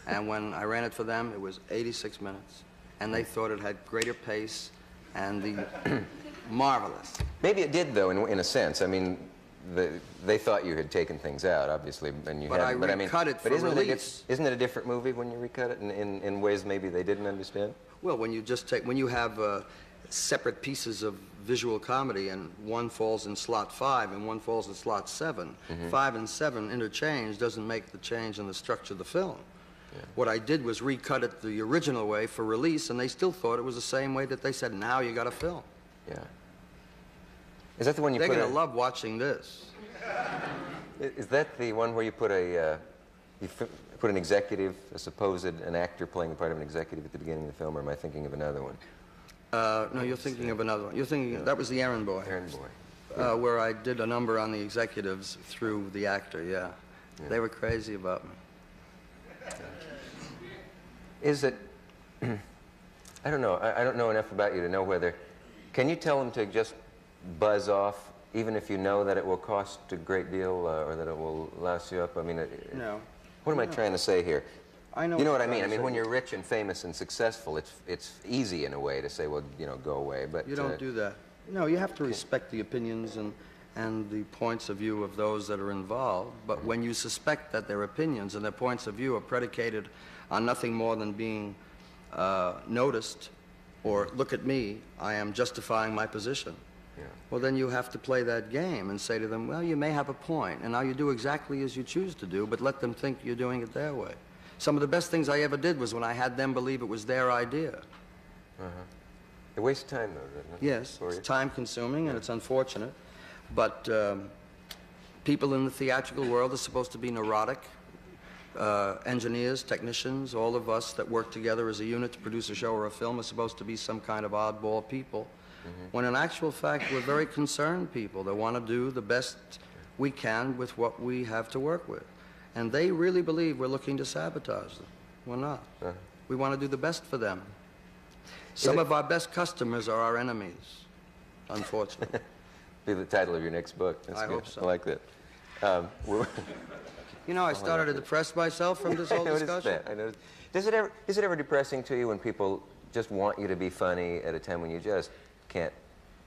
S4: and when I ran it for them, it was 86 minutes, and they thought it had greater pace and the marvelous.
S2: Maybe it did, though, in a sense. I mean, they thought you had taken things out, obviously, and you hadn't.
S4: But I recut it for release.
S2: Isn't it a different movie when you recut it in ways maybe they didn't understand?
S4: Well, when you have separate pieces of visual comedy, and one falls in slot 5 and one falls in slot 7, 5 and 7 interchange doesn't make the change in the structure of the film. Yeah. What I did was recut it the original way for release, and they still thought it was the same way that they said, "Now you got a film."
S2: Yeah. Is that the one you
S4: They're
S2: put?
S4: They're going to love watching this.
S2: Is that the one where you put put an executive, an actor playing the part of an executive at the beginning of the film, or am I thinking of another one?
S4: No, you're thinking of another one. You're thinking, that was the Errand Boy.
S2: Errand Boy.
S4: Where I did a number on the executives through the actor, yeah. They were crazy about me.
S2: Is it, I don't know, I don't know enough about you to know whether, can you tell them to just buzz off, even if you know that it will cost a great deal or that it will louse you up? I mean,
S4: no.
S2: What am I trying to say here?
S4: I know.
S2: You know what I mean? I mean, when you're rich and famous and successful, it's easy in a way to say, well, go away. But
S4: you don't do that. No, you have to respect the opinions and the points of view of those that are involved. But when you suspect that their opinions and their points of view are predicated on nothing more than being noticed, or look at me, I am justifying my position. Yeah. Well, then you have to play that game and say to them, well, you may have a point, and now you do exactly as you choose to do, but let them think you're doing it their way. Some of the best things I ever did was when I had them believe it was their idea.
S2: It wastes time, though, doesn't it?
S4: Yes, it's time-consuming, and it's unfortunate. But people in the theatrical world are supposed to be neurotic. Engineers, technicians, all of us that work together as a unit to produce a show or a film are supposed to be some kind of oddball people. When in actual fact, we're very concerned people that want to do the best we can with what we have to work with. And they really believe we're looking to sabotage them. We're not. We want to do the best for them. Some of our best customers are our enemies, unfortunately.
S2: Be the title of your next book. That's
S4: I
S2: good.
S4: hope so.
S2: I like that.
S4: You know, I started to depress myself from this whole discussion.
S2: I noticed that. Is it ever depressing to you when people just want you to be funny at a time when you just can't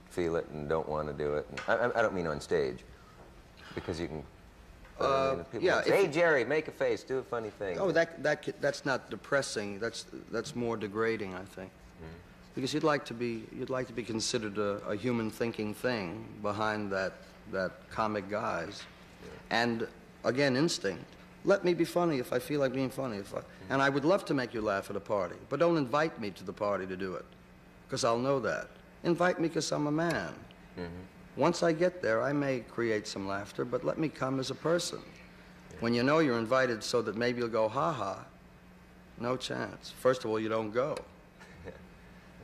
S2: feel it and don't want to do it? And I don't mean on stage, because you can.
S4: Yeah.
S2: Say, hey, Jerry, make a face, do a funny thing.
S4: Oh, that's not depressing. That's more degrading, I think. Because you'd like to be considered a human thinking thing behind that comic guise. And again, instinct. Let me be funny if I feel like being funny. And I would love to make you laugh at a party, but don't invite me to the party to do it, because I'll know that. Invite me because I'm a man. Once I get there, I may create some laughter, but let me come as a person. When you know you're invited so that maybe you'll go, ha-ha, no chance. First of all, you don't go.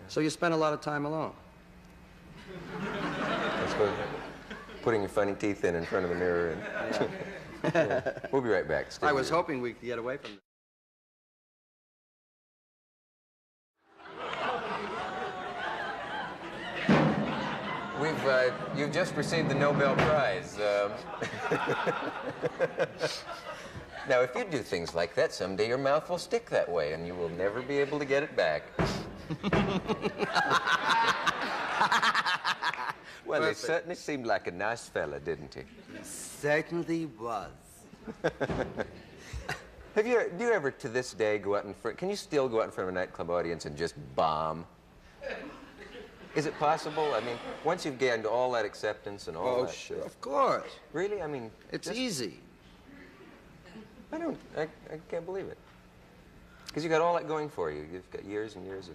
S4: So you spend a lot of time alone.
S2: I suppose putting your funny teeth in front of the mirror. And We'll be right back.
S4: I was hoping we could get away from this.
S2: You've just received the Nobel Prize. Now, if you do things like that, someday your mouth will stick that way, and you will never be able to get it back. Well, he
S4: Perfect.
S2: certainly seemed like a nice fella, didn't he?
S4: He certainly was.
S2: Do you ever, to this day, go out in front? Can you still go out in front of a nightclub audience and just bomb? Is it possible? I mean, once you've gained all that acceptance and all that.
S4: Sure, of course.
S2: Really? I mean,
S4: It's easy.
S2: I can't believe it. Because you got all that going for you. You've got years and years of.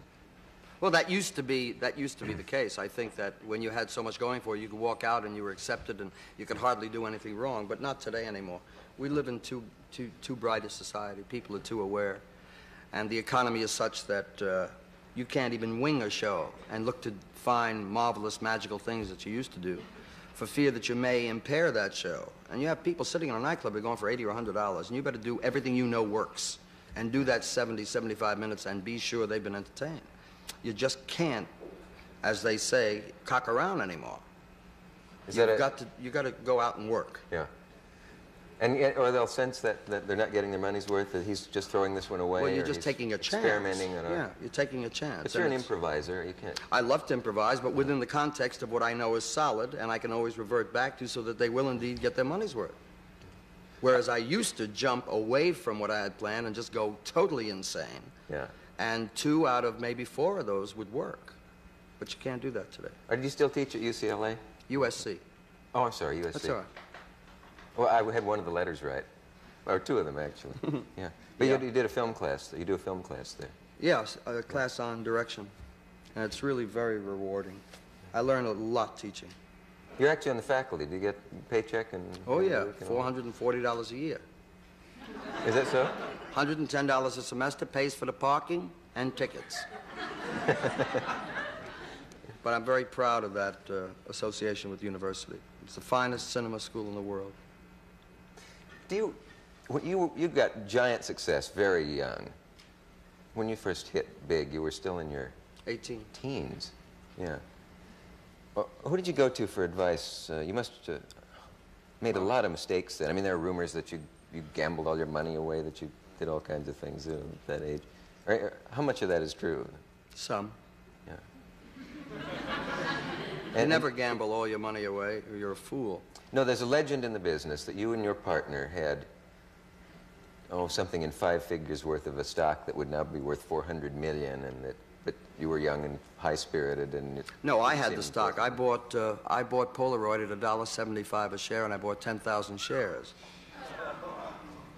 S4: Well, that used to be the case. I think that when you had so much going for you, you could walk out and you were accepted and you could hardly do anything wrong, but not today anymore. We live in too bright a society. People are too aware. And the economy is such that you can't even wing a show and look to find marvelous, magical things that you used to do for fear that you may impair that show. And you have people sitting in a nightclub, they're going for $80 or $100, and you better do everything you know works and do that 70, 75 minutes and be sure they've been entertained. You just can't, as they say, cock around anymore. You got to go out and work.
S2: Yeah. And yet, or they'll sense that they're not getting their money's worth, that he's just throwing this one away.
S4: Well, you're
S2: or
S4: just
S2: he's
S4: taking a chance.
S2: Experimenting.
S4: Yeah, you're taking a chance.
S2: But you're an improviser. You can't.
S4: I love to improvise, but within the context of what I know is solid, and I can always revert back to so that they will indeed get their money's worth. Whereas I used to jump away from what I had planned and just go totally insane.
S2: Yeah.
S4: And 2 out of maybe 4 of those would work. But you can't do that today.
S2: Or do you still teach at UCLA?
S4: USC.
S2: Oh, I'm sorry, USC.
S4: That's all right.
S2: Well, I had one of the letters right. Or 2 of them, actually. Yeah. But
S4: Yeah.
S2: you did a film class. You do a film class there.
S4: Yes, a class on direction. And it's really very rewarding. I learned a lot teaching.
S2: You're actually on the faculty. Do you get a paycheck?
S4: Oh, yeah, $440 a year.
S2: Is that so?
S4: $110 a semester, pays for the parking and tickets. But I'm very proud of that association with the university. It's the finest cinema school in the world.
S2: You got giant success very young. When you first hit big, you were still in your
S4: 18
S2: teens. Yeah. Who did you go to for advice? You must have made a lot of mistakes then. I mean, there are rumors that you gambled all your money away, that you did all kinds of things at that age. How much of that is true?
S4: Some.
S2: Yeah.
S4: You never gamble all your money away, or you're a fool.
S2: No, there's a legend in the business that you and your partner had, something in 5 figures worth of a stock that would now be worth $400 million, but you were young and high-spirited, and
S4: no, I had the stock. I bought Polaroid at $1.75 a share, and I bought 10,000 shares.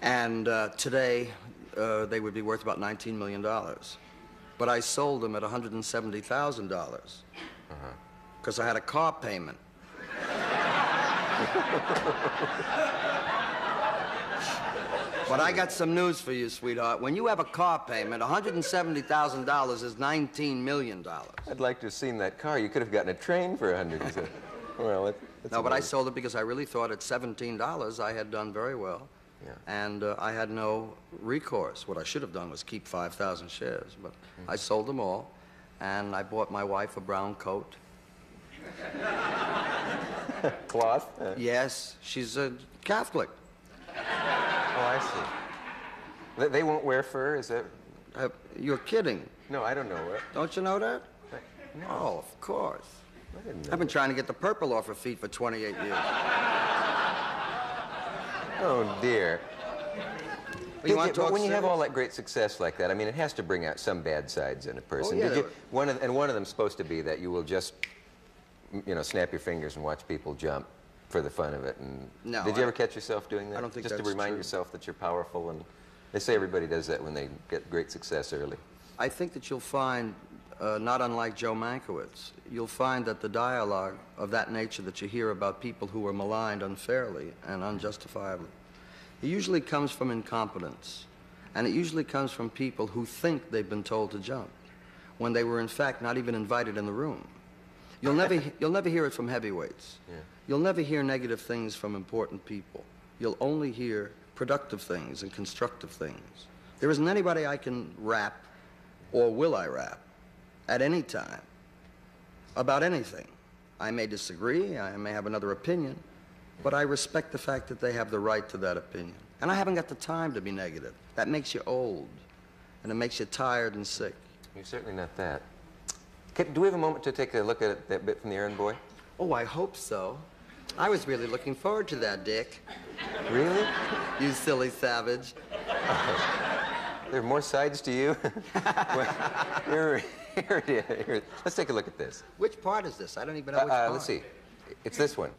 S4: And today, they would be worth about $19 million. But I sold them at $170,000 because I had a car payment. But I got some news for you, sweetheart. When you have a car payment, $170,000 is $19 million.
S2: I'd like to have seen that car. You could have gotten a train for $100. Well,
S4: no, but I sold it because I really thought at $17 I had done very well. Yeah. And I had no recourse. What I should have done was keep 5,000 shares, but I sold them all, and I bought my wife a brown coat.
S2: Cloth?
S4: Yes, she's a Catholic.
S2: Oh, I see. They won't wear fur, is that?
S4: You're kidding.
S2: No, I don't know what.
S4: Don't you know that?
S2: No.
S4: Oh, of course.
S2: I didn't know.
S4: I've been trying to get the purple off her feet for 28 years.
S2: Oh, dear.
S4: Well,
S2: when you have all that great success like that, I mean, it has to bring out some bad sides in a person.
S4: Oh, yeah.
S2: One of them's supposed to be that you will just, snap your fingers and watch people jump for the fun of it. And
S4: no,
S2: did you ever catch yourself doing that?
S4: I don't think
S2: just
S4: that's
S2: to remind
S4: true.
S2: yourself that you're powerful, and they say everybody does that when they get great success early.
S4: I think that you'll find, not unlike Joe Mankiewicz, you'll find that the dialogue of that nature that you hear about people who are maligned unfairly and unjustifiably, it usually comes from incompetence, and it usually comes from people who think they've been told to jump when they were in fact not even invited in the room. You'll never hear it from heavyweights. Yeah. You'll never hear negative things from important people. You'll only hear productive things and constructive things. There isn't anybody I can rap, or will I rap, at any time, about anything. I may disagree, I may have another opinion, but I respect the fact that they have the right to that opinion. And I haven't got the time to be negative. That makes you old, and it makes you tired and sick.
S2: You're certainly not that. Do we have a moment to take a look at that bit from the Errand Boy?
S4: Oh, I hope so. I was really looking forward to that, Dick.
S2: Really?
S4: You silly savage.
S2: There are more sides to you? Well, here it is. Here. Let's take a look at this.
S4: Which part is this? I don't even know which part.
S2: Let's see. It's this one.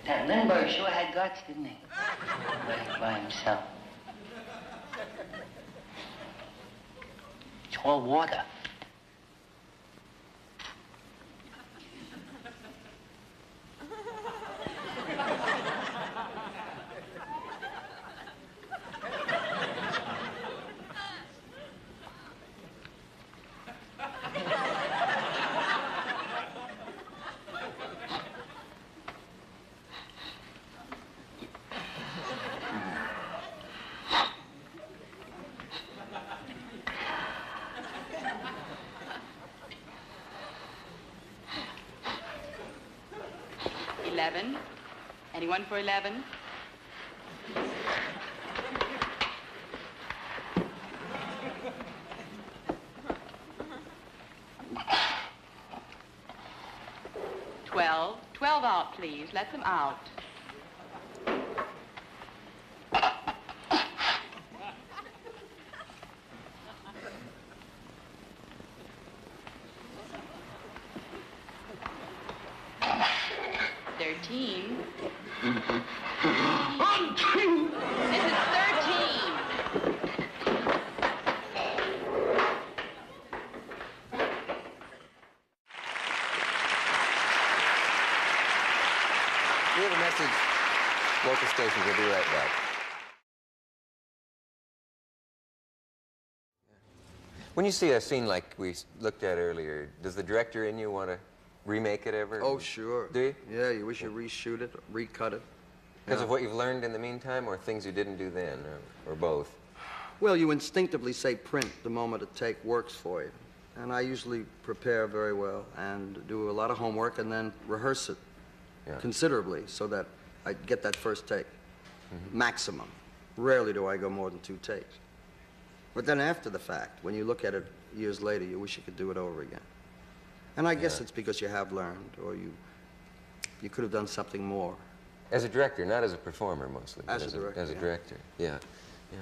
S17: That Lindbergh sure had guts, didn't he? By himself. It's all water.
S18: Anyone for 11? $12. 12 out, please. Let them out.
S2: We have a message. Local stations will be right back. When you see a scene like we looked at earlier, does the director in you want to remake it ever?
S4: Oh, sure.
S2: Do you?
S4: Yeah, you wish you reshoot it, recut it.
S2: Because of what you've learned in the meantime, or things you didn't do then, or both?
S4: Well, you instinctively say print the moment a take works for you. And I usually prepare very well and do a lot of homework and then rehearse it considerably so that I get that first take. Maximum. Rarely do I go more than 2 takes. But then after the fact, when you look at it years later, you wish you could do it over again. And I guess it's because you have learned, or you could have done something more.
S2: As a director, not as a performer mostly.
S4: As a director.
S2: As a director, yeah.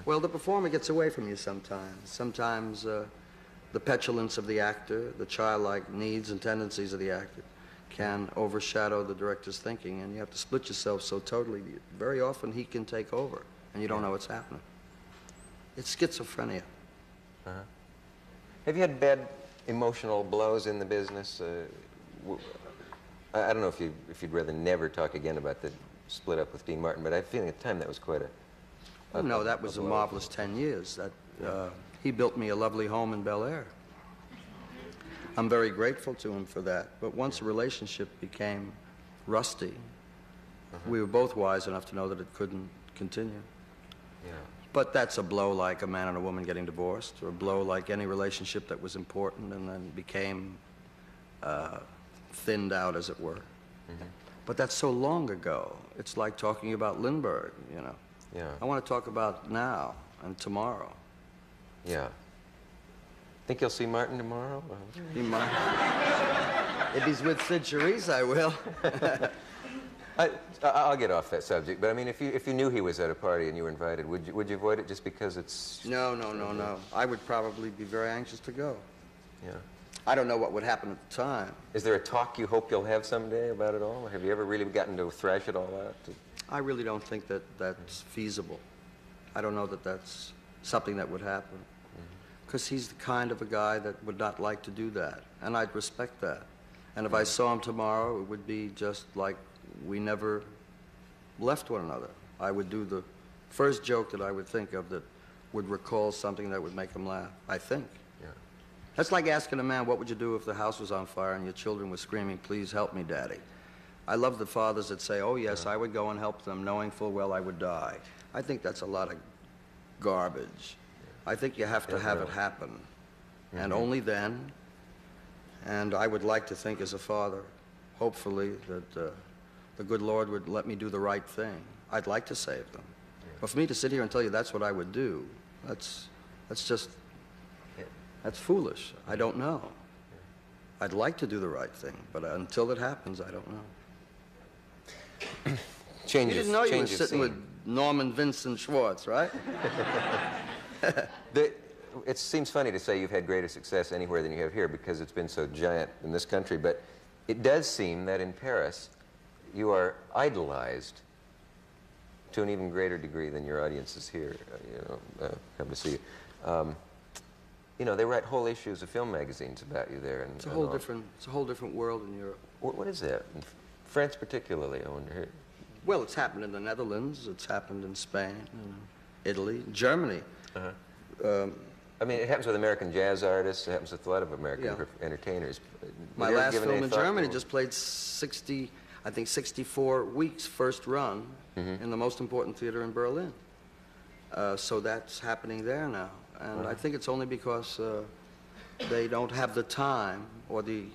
S4: Well, the performer gets away from you sometimes. Sometimes the petulance of the actor, the childlike needs and tendencies of the actor can overshadow the director's thinking, and you have to split yourself so totally. Very often he can take over, and you don't know what's happening. It's schizophrenia.
S2: Have you had bad emotional blows in the business? I don't know if you'd rather never talk again about the split up with Dean Martin, but I have a feeling at the time that was quite a...
S4: Oh, no, that was a marvelous 10 years. He built me a lovely home in Bel Air. I'm very grateful to him for that. But once a relationship became rusty, we were both wise enough to know that it couldn't continue.
S2: Yeah.
S4: But that's a blow like a man and a woman getting divorced, or a blow like any relationship that was important and then became thinned out, as it were. But that's so long ago. It's like talking about Lindbergh, you know.
S2: Yeah.
S4: I want to talk about now and tomorrow.
S2: Yeah. Think you'll see Martin tomorrow?
S4: He might. If he's with Sid Charisse, I will.
S2: I'll get off that subject, but I mean, if you knew he was at a party and you were invited, would you avoid it just because it's...
S4: No. I would probably be very anxious to go.
S2: Yeah.
S4: I don't know what would happen at the time.
S2: Is there a talk you hope you'll have someday about it all? Or have you ever really gotten to thrash it all out?
S4: I really don't think that that's feasible. I don't know that that's something that would happen. Because he's the kind of a guy that would not like to do that, and I'd respect that. And if I saw him tomorrow, it would be just like we never left one another. I would do the first joke that I would think of that would recall something that would make him laugh, I think.
S2: Yeah.
S4: That's like asking a man, what would you do if the house was on fire and your children were screaming, please help me, Daddy? I love the fathers that say, oh, yes, I would go and help them, knowing full well I would die. I think that's a lot of garbage. I think you have to have it happen. And only then, and I would like to think as a father, hopefully, that the good Lord would let me do the right thing. I'd like to save them. But for me to sit here and tell you that's what I would do, that's foolish. I don't know. I'd like to do the right thing, but until it happens, I don't know. You didn't know you were sitting with Norman Vincent Schwartz, right?
S2: It seems funny to say you've had greater success anywhere than you have here because it's been so giant in this country, but it does seem that in Paris you are idolized to an even greater degree than your audiences here, come to see you. You know, they write whole issues of film magazines about you there. And,
S4: it's a whole different world in Europe.
S2: What is that? In France particularly, I wonder.
S4: Well, it's happened in the Netherlands, it's happened in Spain, Italy, Germany.
S2: I mean, it happens with American jazz artists, it happens with a lot of American entertainers.
S4: My last film in Germany just played 64 weeks first run in the most important theater in Berlin. So that's happening there now. And I think it's only because they don't have the time or the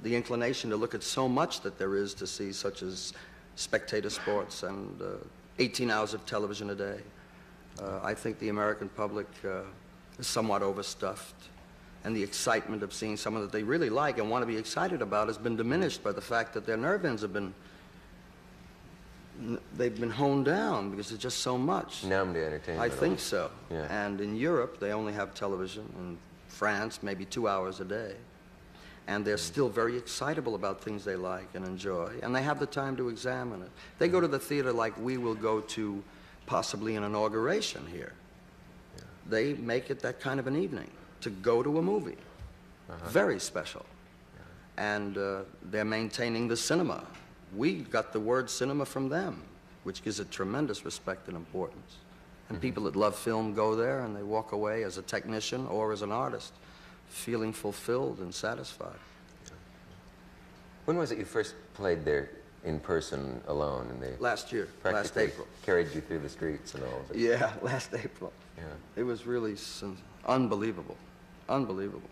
S4: inclination to look at so much that there is to see, such as spectator sports and 18 hours of television a day. I think the American public is somewhat overstuffed, and the excitement of seeing someone that they really like and want to be excited about has been diminished by the fact that their nerve ends have been honed down because there's just so much.
S2: Numbed to entertainment.
S4: I think so. Yeah. And in Europe, they only have television. In France, maybe 2 hours a day. And they're still very excitable about things they like and enjoy, and they have the time to examine it. They go to the theater like we will go to possibly an inauguration here. They make it that kind of an evening, to go to a movie. Very special. And they're maintaining the cinema. We got the word cinema from them, which gives it tremendous respect and importance. And people that love film go there and they walk away as a technician or as an artist, feeling fulfilled and satisfied.
S2: When was it you first played there in person alone? And they
S4: last year, last April.
S2: Carried you through the streets and all of it.
S4: Yeah, last April.
S2: Yeah.
S4: It was really unbelievable, unbelievable.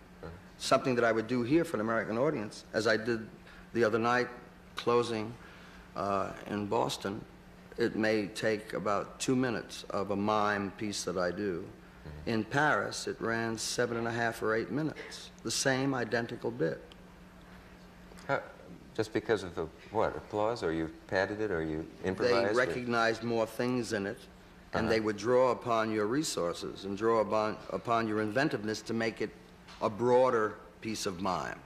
S4: Something that I would do here for an American audience, as I did the other night, closing in Boston. It may take about 2 minutes of a mime piece that I do. In Paris, it ran 7.5 or 8 minutes, the same identical bit.
S2: Just because of the, what, applause, or you padded it, or you improvised?
S4: They recognized more things in it, and they would draw upon your resources and draw upon your inventiveness to make it a broader piece of mime.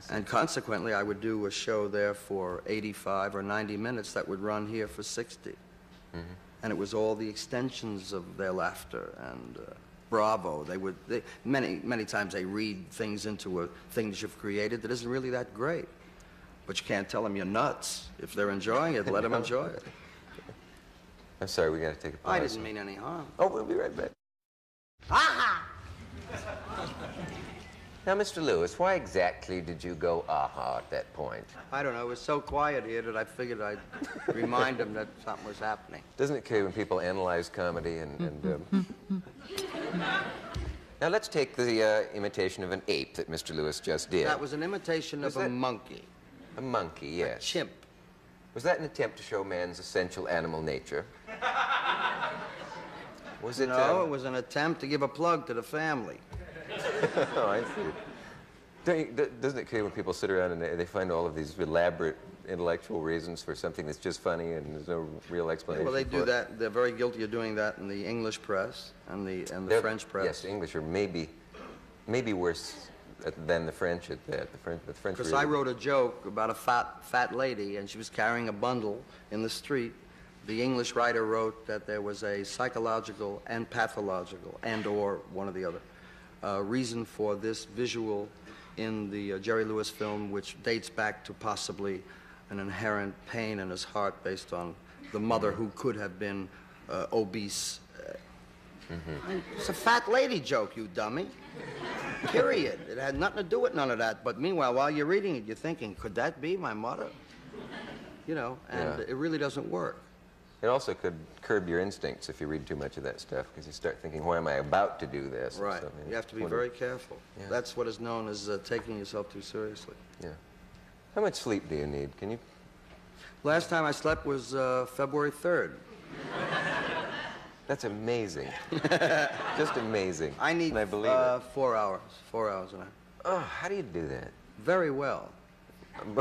S4: And consequently, I would do a show there for 85 or 90 minutes that would run here for 60. And it was all the extensions of their laughter and bravo. Many times they read things into a thing that you've created that isn't really that great. But you can't tell them you're nuts. If they're enjoying it, let them enjoy it.
S2: I'm sorry, we got to take a pause.
S4: I didn't mean any harm.
S2: Oh, we'll be right back.
S5: Aha!
S2: Now, Mr. Lewis, why exactly did you go aha at that point?
S4: I don't know. It was so quiet here that I figured I'd remind them that something was happening.
S2: Doesn't it kill when people analyze comedy and Now, let's take the imitation of an ape that Mr. Lewis just did.
S4: That was an imitation of a monkey.
S2: A monkey, yes.
S4: A chimp.
S2: Was that an attempt to show man's essential animal nature? Was it?
S4: No, it was an attempt to give a plug to the family.
S2: Oh, I see. Doesn't it kill when people sit around and they find all of these elaborate intellectual reasons for something that's just funny and there's no real explanation?
S4: Well, they do that. They're very guilty of doing that in the English press and the French press.
S2: Yes, English are maybe worse than the French at that. The French.
S4: Because
S2: really...
S4: I wrote a joke about a fat lady, and she was carrying a bundle in the street. The English writer wrote that there was a psychological and pathological, and/or one or the other, reason for this visual in the Jerry Lewis film, which dates back to possibly an inherent pain in his heart based on the mother who could have been obese. It's a fat lady joke, you dummy. Period. It had nothing to do with none of that. But meanwhile, while you're reading it, you're thinking, could that be my mother? you know, and it really doesn't work.
S2: It also could curb your instincts if you read too much of that stuff, because you start thinking, why am I about to do this?
S4: Right. You have to be very careful.
S2: Yeah.
S4: That's what is known as taking yourself too seriously.
S2: Yeah. How much sleep do you need? Can you?
S4: Last time I slept was February 3rd.
S2: That's amazing. Just amazing.
S4: I need
S2: I believe it.
S4: 4 hours. 4 hours a night.
S2: Oh, how do you do that?
S4: Very well.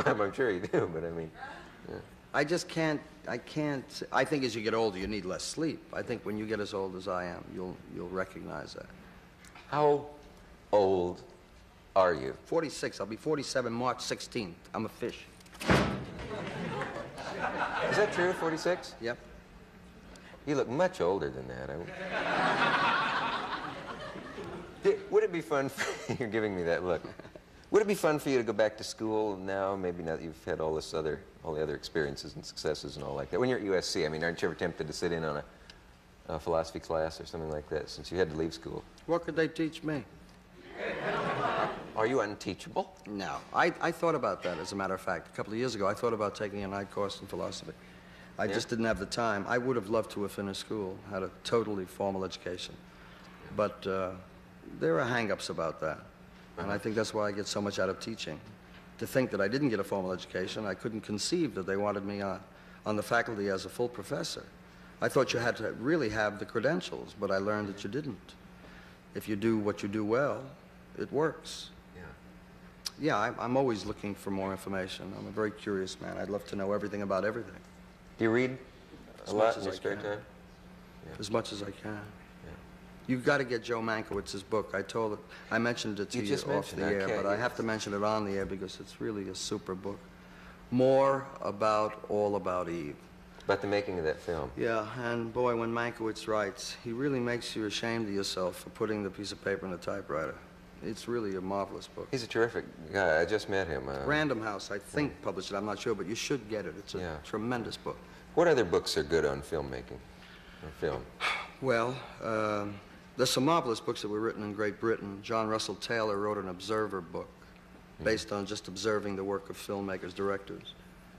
S2: I'm sure you do, but I mean... Yeah.
S4: I just can't, I think as you get older, you need less sleep. I think when you get as old as I am, you'll recognize that.
S2: How old are you?
S4: 46. I'll be 47 March 16th. I'm a fish.
S2: Is that true, 46?
S4: Yep.
S2: You look much older than that. Would it be fun for you're giving me that look. Would it be fun for you to go back to school now, maybe now that you've had all the other experiences and successes and all like that? When you're at USC, I mean, aren't you ever tempted to sit in on a philosophy class or something like that, since you had to leave school?
S4: What could they teach me?
S2: Are you unteachable?
S4: No. I thought about that, as a matter of fact. A couple of years ago, I thought about taking a night course in philosophy. I just didn't have the time. I would have loved to have finished school, had a totally formal education. But there are hang-ups about that. And I think that's why I get so much out of teaching. To think that I didn't get a formal education, I couldn't conceive that they wanted me on the faculty as a full professor. I thought you had to really have the credentials, but I learned that you didn't. If you do what you do well, it works. Yeah, I'm always looking for more information. I'm a very curious man. I'd love to know everything about everything.
S2: Do you read a lot in your spare time?
S4: Yeah. As much as I can. You've got to get Joe Mankiewicz's book. I mentioned it to you off the air, but I have to mention it on the air because it's really a super book. All About Eve.
S2: About the making of that film.
S4: Yeah, and boy, when Mankiewicz writes, he really makes you ashamed of yourself for putting the piece of paper in the typewriter. It's really a marvelous book.
S2: He's a terrific guy. I just met him.
S4: Random House, I think, published it. I'm not sure, but you should get it. It's a tremendous book.
S2: What other books are good on filmmaking or film?
S4: Well, there's some marvelous books that were written in Great Britain. John Russell Taylor wrote an Observer book based on just observing the work of filmmakers, directors,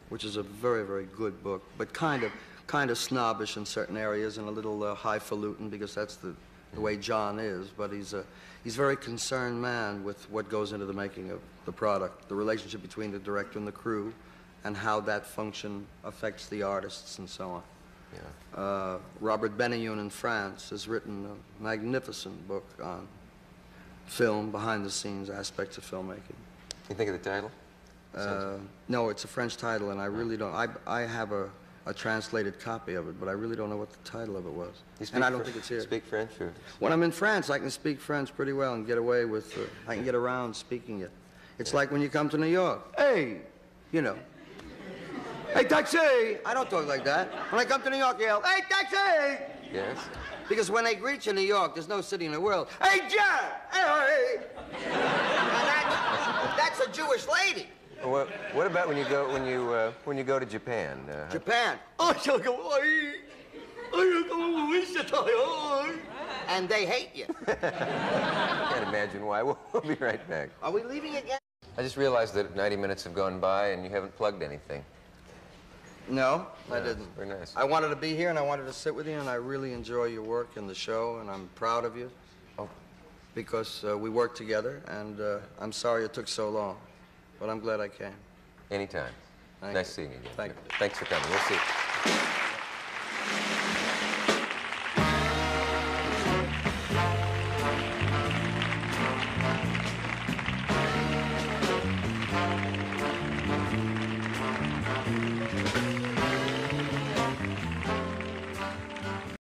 S4: which is a very, very good book, but kind of snobbish in certain areas and a little highfalutin because that's the way John is. But he's a very concerned man with what goes into the making of the product, the relationship between the director and the crew, and how that function affects the artists and so on. Robert Benioun in France has written a magnificent book on film, behind-the-scenes aspects of filmmaking.
S2: You think of the title?
S4: No, it's a French title, and I really don't. I have a translated copy of it, but I really don't know what the title of it was. And I don't think it's here.
S2: Speak French? Or?
S4: When I'm in France, I can speak French pretty well and get away with, I can get around speaking it. It's like when you come to New York. Hey, you know. Hey, taxi! I don't talk like that. When I come to New York, I yell, hey, taxi!
S2: Yes?
S4: Because when they greet you in New York, there's no city in the world. Hey, Jack! Hey! And that's a Jewish lady.
S2: What about when you go to Japan?
S4: Japan? And they hate you.
S2: I can't imagine why. We'll be right back.
S4: Are we leaving again?
S2: I just realized that 90 minutes have gone by and you haven't plugged anything.
S4: No, I didn't.
S2: Very nice.
S4: I wanted to be here and I wanted to sit with you, and I really enjoy your work and the show, and I'm proud of you.
S2: Oh.
S4: Because we worked together, and I'm sorry it took so long, but I'm glad I came.
S2: Anytime.
S4: Thank
S2: Nice
S4: you.
S2: seeing you.
S4: Thank you.
S2: Thanks for coming. We'll see.